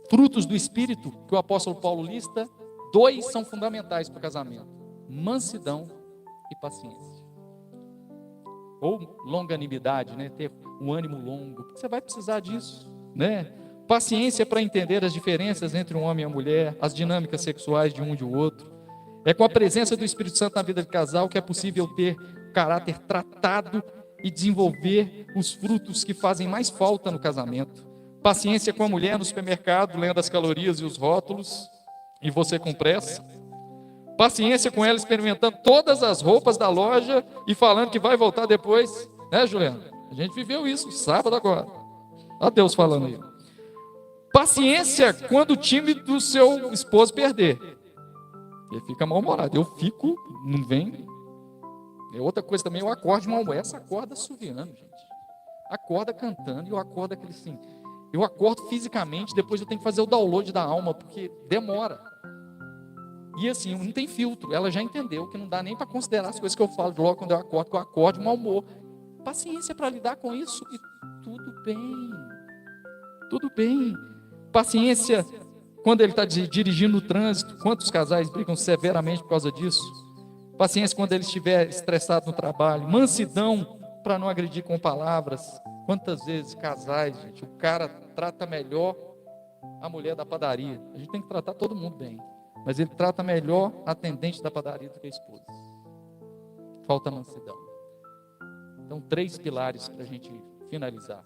frutos do Espírito que o apóstolo Paulo lista, 2 são fundamentais para o casamento: mansidão e paciência. Ou longanimidade, né? Ter um ânimo longo, porque você vai precisar disso, né? Paciência para entender as diferenças entre um homem e a mulher, as dinâmicas sexuais de um e de outro. É com a presença do Espírito Santo na vida do casal que é possível ter caráter tratado e desenvolver os frutos que fazem mais falta no casamento. Paciência com a mulher no supermercado, lendo as calorias e os rótulos, e você com pressa. Paciência com ela experimentando todas as roupas da loja e falando que vai voltar depois. Né, Juliana? A gente viveu isso sábado agora. Olha Deus falando aí. Paciência quando o time do seu esposo perder. Ele fica mal-humorado. Eu fico, não vem. É outra coisa também, eu acordo de mal-humor. Essa acorda assoviando, gente. Acorda cantando e eu acordo aquele assim. Eu acordo fisicamente, depois eu tenho que fazer o download da alma, porque demora. E assim, não tem filtro. Ela já entendeu que não dá nem para considerar as coisas que eu falo logo quando eu acordo, que eu acordo de mau humor. Paciência para lidar com isso e tudo bem. Tudo bem. Paciência quando ele está dirigindo o trânsito. Quantos casais brigam severamente por causa disso? Paciência quando ele estiver estressado no trabalho. Mansidão para não agredir com palavras. Quantas vezes casais, gente, o cara trata melhor a mulher da padaria. A gente tem que tratar todo mundo bem, mas ele trata melhor a atendente da padaria do que a esposa. Falta mansidão. Então, 3 pilares para a gente finalizar.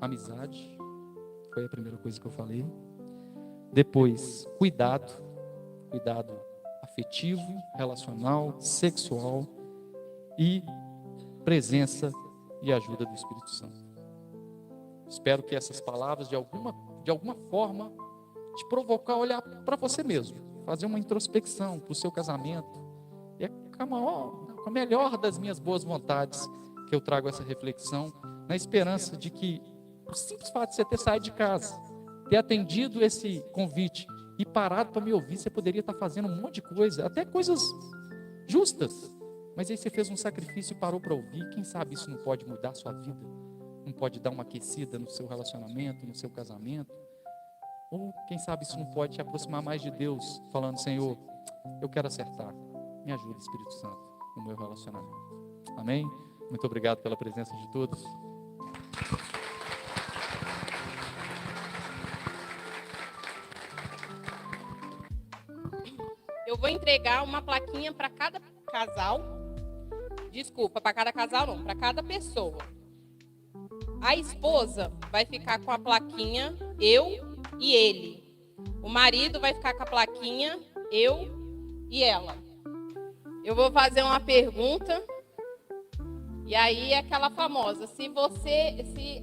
Amizade, foi a primeira coisa que eu falei. Depois, cuidado afetivo, relacional, sexual e presença e ajuda do Espírito Santo. Espero que essas palavras de alguma forma te provocar a olhar para você mesmo, fazer uma introspecção para o seu casamento. E é com a melhor das minhas boas vontades que eu trago essa reflexão, na esperança de que o simples fato de você ter saído de casa, ter atendido esse convite e parado para me ouvir, você poderia estar fazendo um monte de coisa, até coisas justas, mas aí você fez um sacrifício e parou para ouvir. Quem sabe isso não pode mudar a sua vida? Não pode dar uma aquecida no seu relacionamento, no seu casamento? Ou quem sabe isso não pode te aproximar mais de Deus, falando: Senhor, eu quero acertar, me ajuda, Espírito Santo, no meu relacionamento. Amém? Muito obrigado pela presença de todos. eu vou entregar uma plaquinha para cada casal. Desculpa, para cada casal não, para cada pessoa. A esposa vai ficar com a plaquinha eu e ele. O marido vai ficar com a plaquinha eu e ela. Eu vou fazer uma pergunta. E aí é aquela famosa, se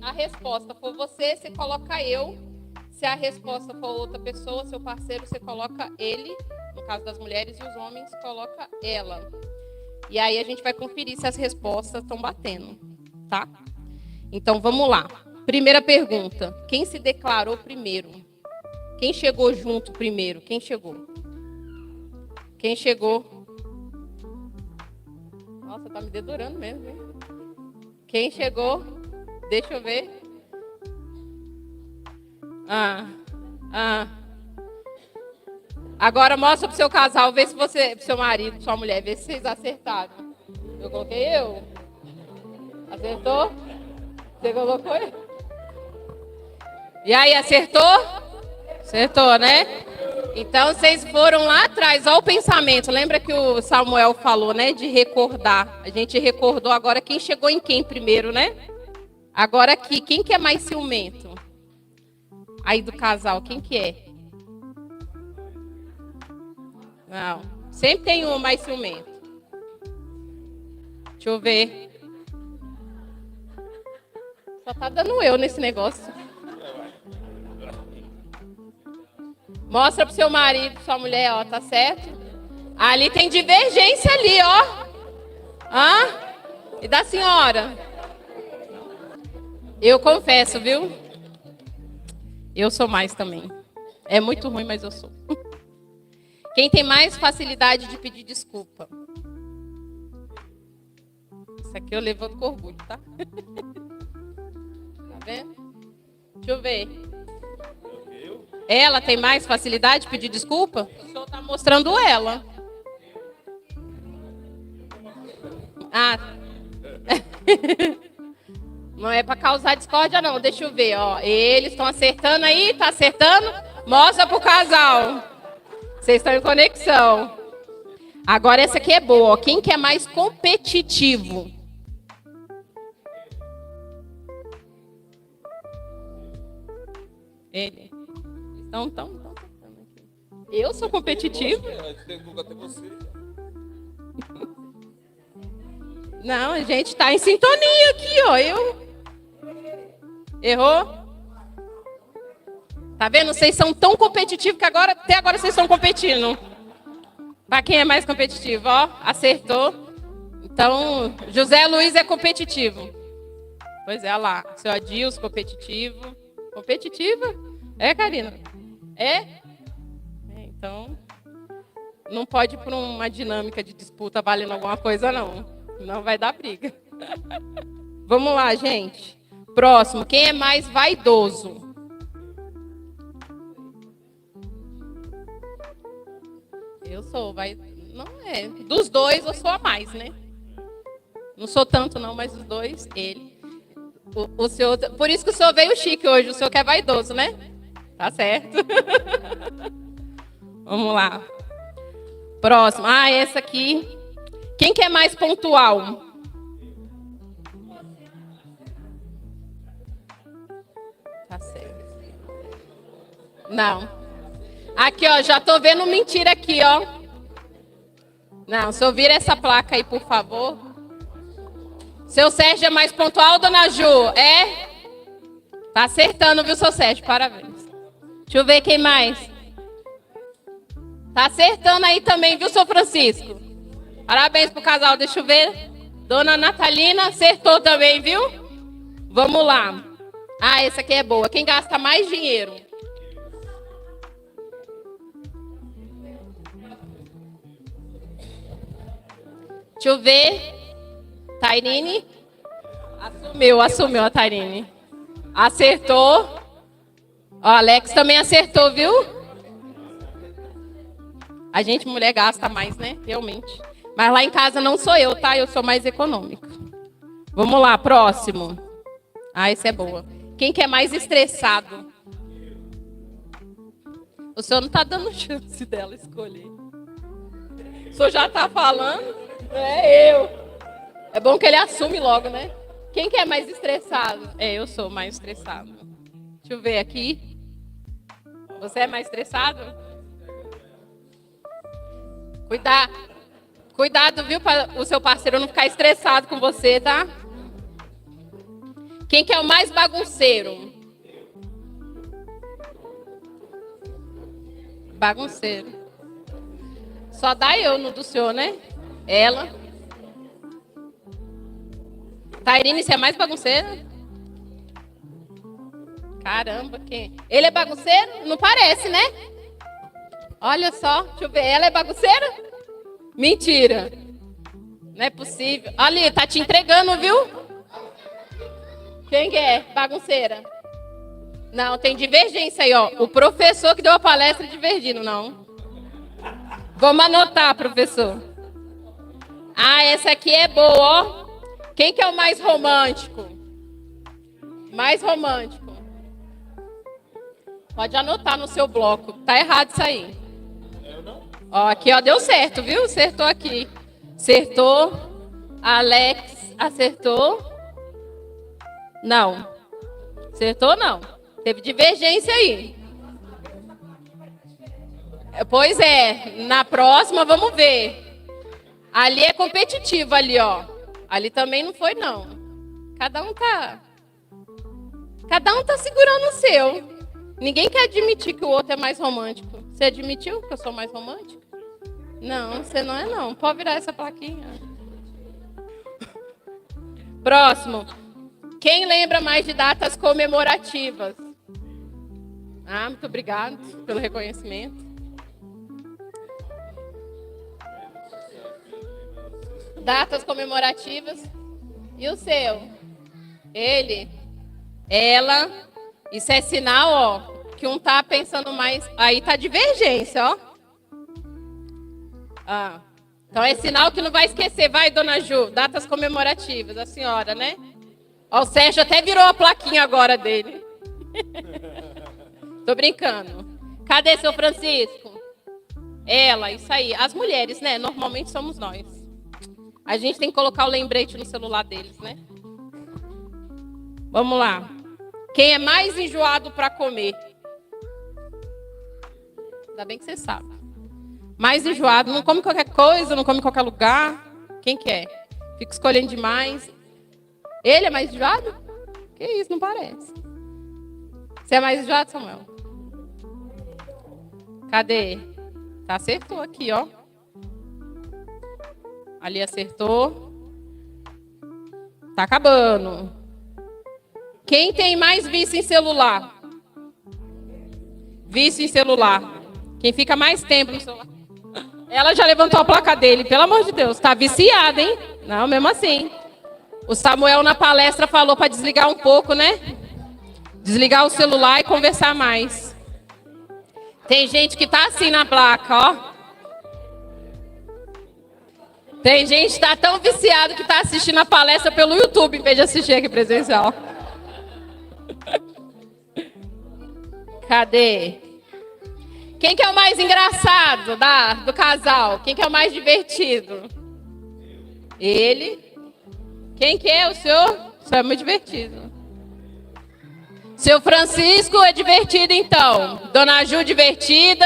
a resposta for você coloca eu. Se a resposta for outra pessoa, seu parceiro, você coloca ele. No caso das mulheres, e os homens coloca ela. E aí a gente vai conferir se as respostas estão batendo, tá? Então vamos lá. Primeira pergunta: quem se declarou primeiro? Quem chegou junto primeiro? Quem chegou? Quem chegou? Nossa, tá me dedurando mesmo, hein? Quem chegou? Deixa eu ver. Agora mostra pro seu casal, vê se você, pro seu marido, sua mulher, vê se vocês acertaram. Eu coloquei eu. Acertou? Você colocou eu? E aí, acertou? Acertou, né? Então, vocês foram lá atrás, olha o pensamento. Lembra que o Samuel falou, né? De recordar. A gente recordou agora quem chegou em quem primeiro, né? Agora aqui, quem que é mais ciumento? Aí do casal, quem que é? Não. Sempre tem um mais ciumento. Deixa eu ver. Só tá dando eu nesse negócio. Mostra pro seu marido, pra sua mulher, ó, tá certo? Ali tem divergência ali, ó. E da senhora? Eu confesso, viu? Eu sou mais também. É muito ruim, mas eu sou. Quem tem mais facilidade de pedir desculpa? Isso aqui eu levanto com orgulho, tá? Tá vendo? Deixa eu ver. Ela tem mais facilidade de pedir desculpa? O senhor está mostrando ela. Não é para causar discórdia, não. Deixa eu ver, ó. Eles estão acertando aí? Tá acertando? Mostra pro casal. Vocês estão em conexão. Agora essa aqui é boa, ó. Quem que é mais competitivo? Ele. Então. Eu sou competitivo? Não, a gente está em sintonia aqui, ó. Errou? Tá vendo? Vocês são tão competitivos que até agora vocês estão competindo. Para quem é mais competitivo, ó. Acertou. Então, José Luiz é competitivo. Pois é, olha lá. Seu Adilson, competitivo. Competitiva? É, Karina? Então, não pode ir por uma dinâmica de disputa valendo alguma coisa, não. Não vai dar briga. Vamos lá, gente. Próximo. Quem é mais vaidoso? Eu sou Não é. Dos dois, eu sou a mais, né? Não sou tanto, não, mas os dois, ele. O senhor, por isso que o senhor veio chique hoje. O senhor que é vaidoso, né? Tá certo. Vamos lá. Próximo. Essa aqui. Quem que é mais pontual? Tá certo. Não. Aqui, ó. Já tô vendo mentira aqui, ó. Não, se eu vir essa placa aí, por favor. Seu Sérgio é mais pontual, dona Ju? É? Tá acertando, viu, seu Sérgio? Parabéns. Deixa eu ver quem mais. Tá acertando aí também, viu, seu Francisco? Parabéns pro casal, deixa eu ver. Dona Natalina acertou também, viu? Vamos lá. Essa aqui é boa. Quem gasta mais dinheiro? Deixa eu ver. Tairine. Assumiu a Tairine. Acertou. O Alex também acertou, viu? A gente, mulher, gasta mais, né? Realmente. Mas lá em casa não sou eu, tá? Eu sou mais econômica. Vamos lá, próximo. Essa é boa. Quem que é mais estressado? O senhor não tá dando chance dela escolher. senhor já tá falando? É eu. É bom que ele assume logo, né? Quem que é mais estressado? Eu sou mais estressado. Deixa eu ver aqui. Você é mais estressado? Cuidado, viu, para o seu parceiro não ficar estressado com você, tá? Quem que é o mais bagunceiro? Bagunceiro. Só dá eu no do senhor, né? Ela. Tairine, você é mais bagunceira? Caramba, quem? Ele é bagunceiro? Não parece, né? Olha só, deixa eu ver. Ela é bagunceira? Mentira. Não é possível. Ali, tá te entregando, viu? Quem que é bagunceira? Não, tem divergência aí, ó. O professor que deu a palestra divergindo, não. Vamos anotar, professor. Ah, essa aqui é boa, ó. Quem que é o mais romântico? Mais romântico. Pode anotar no seu bloco. Tá errado isso aí. Ó, aqui, ó, deu certo, viu? Acertou aqui. Acertou. Alex, acertou. Não. Acertou, não. Teve divergência aí. Pois é. Na próxima, vamos ver. Ali é competitivo, ali, ó. Ali também não foi, não. Cada um tá segurando o seu. Ninguém quer admitir que o outro é mais romântico. Você admitiu que eu sou mais romântica? Não, você não é, não. Pode virar essa plaquinha. Próximo. Quem lembra mais de datas comemorativas? Ah, muito obrigado pelo reconhecimento. Datas comemorativas. E o seu? Ele? Ela? Isso é sinal, ó, que um tá pensando mais... Aí tá divergência, ó. Ah, então é sinal que não vai esquecer. Vai, dona Ju, datas comemorativas, a senhora, né? Ó, o Sérgio até virou a plaquinha agora dele. Tô brincando. Cadê seu Francisco? Ela, isso aí. As mulheres, né? Normalmente somos nós. A gente tem que colocar o lembrete no celular deles, né? Vamos lá. Quem é mais enjoado para comer? Ainda bem que você sabe. Mais enjoado, não come qualquer coisa, não come em qualquer lugar. Quem que é? Fica escolhendo demais. Ele é mais enjoado? Que isso, não parece. Você é mais enjoado, Samuel? Cadê? Tá, acertou aqui, ó. Ali acertou. Tá acabando. Quem tem mais vício em celular? Vício em celular. Quem fica mais tempo no celular? Ela já levantou a placa dele, pelo amor de Deus. Tá viciada, hein? Não, mesmo assim. O Samuel na palestra falou para desligar um pouco, né? Desligar o celular e conversar mais. Tem gente que tá assim na placa, ó. Tem gente que tá tão viciado que tá assistindo a palestra pelo YouTube em vez de assistir aqui presencial. Cadê? Quem que é o mais engraçado do casal? Quem que é o mais divertido? Ele. Quem que é o senhor? O senhor é muito divertido. Seu Francisco é divertido, então. Dona Ju, divertida.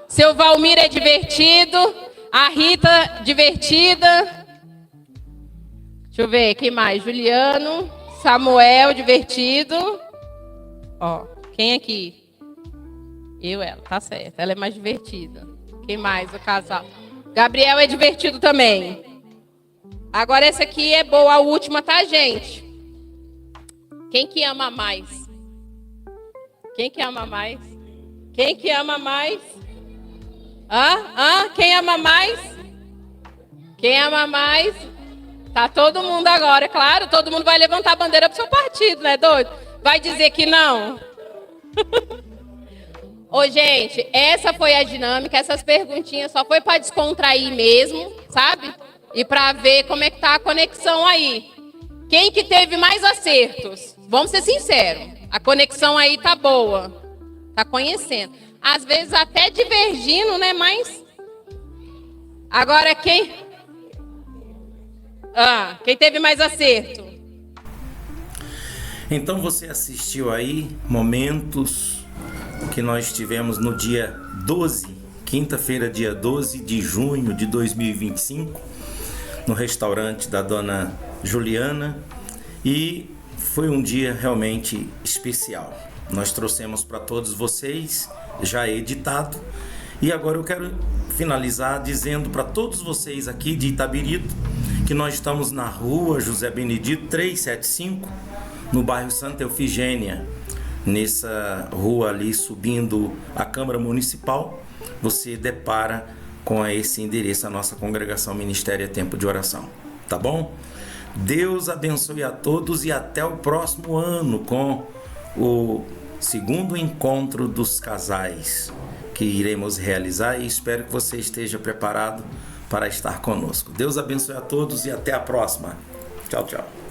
Seu Valmir é divertido. A Rita, divertida. Deixa eu ver, quem mais? Juliano. Samuel, divertido. Ó, quem aqui? Ela, tá certo. Ela é mais divertida. Quem mais? O casal. Gabriel é divertido também. Agora essa aqui é boa, a última, tá, gente? Quem que ama mais? Quem que ama mais? Quem que ama mais? Quem ama mais? Quem ama mais? Tá todo mundo agora, claro. Todo mundo vai levantar a bandeira pro seu partido, né, doido? Vai dizer que não? Ô, gente, essa foi a dinâmica. Essas perguntinhas só foi para descontrair mesmo, sabe? E para ver como é que tá a conexão aí. Quem que teve mais acertos? Vamos ser sinceros. A conexão aí tá boa. Tá conhecendo. Às vezes até divergindo, né? Mas Agora quem teve mais acerto? Então você assistiu aí momentos que nós tivemos no dia 12, quinta-feira, dia 12 de junho de 2025, no restaurante da dona Juliana, e foi um dia realmente especial. Nós trouxemos para todos vocês, já editado, e agora eu quero finalizar dizendo para todos vocês aqui de Itabirito que nós estamos na rua José Benedito 375, no bairro Santa Eufigênia. Nessa rua ali, subindo a Câmara Municipal, você depara com esse endereço, a nossa congregação Ministério é Tempo de Oração. Tá bom? Deus abençoe a todos e até o próximo ano com o segundo encontro dos casais que iremos realizar, e espero que você esteja preparado para estar conosco. Deus abençoe a todos e até a próxima. Tchau, tchau.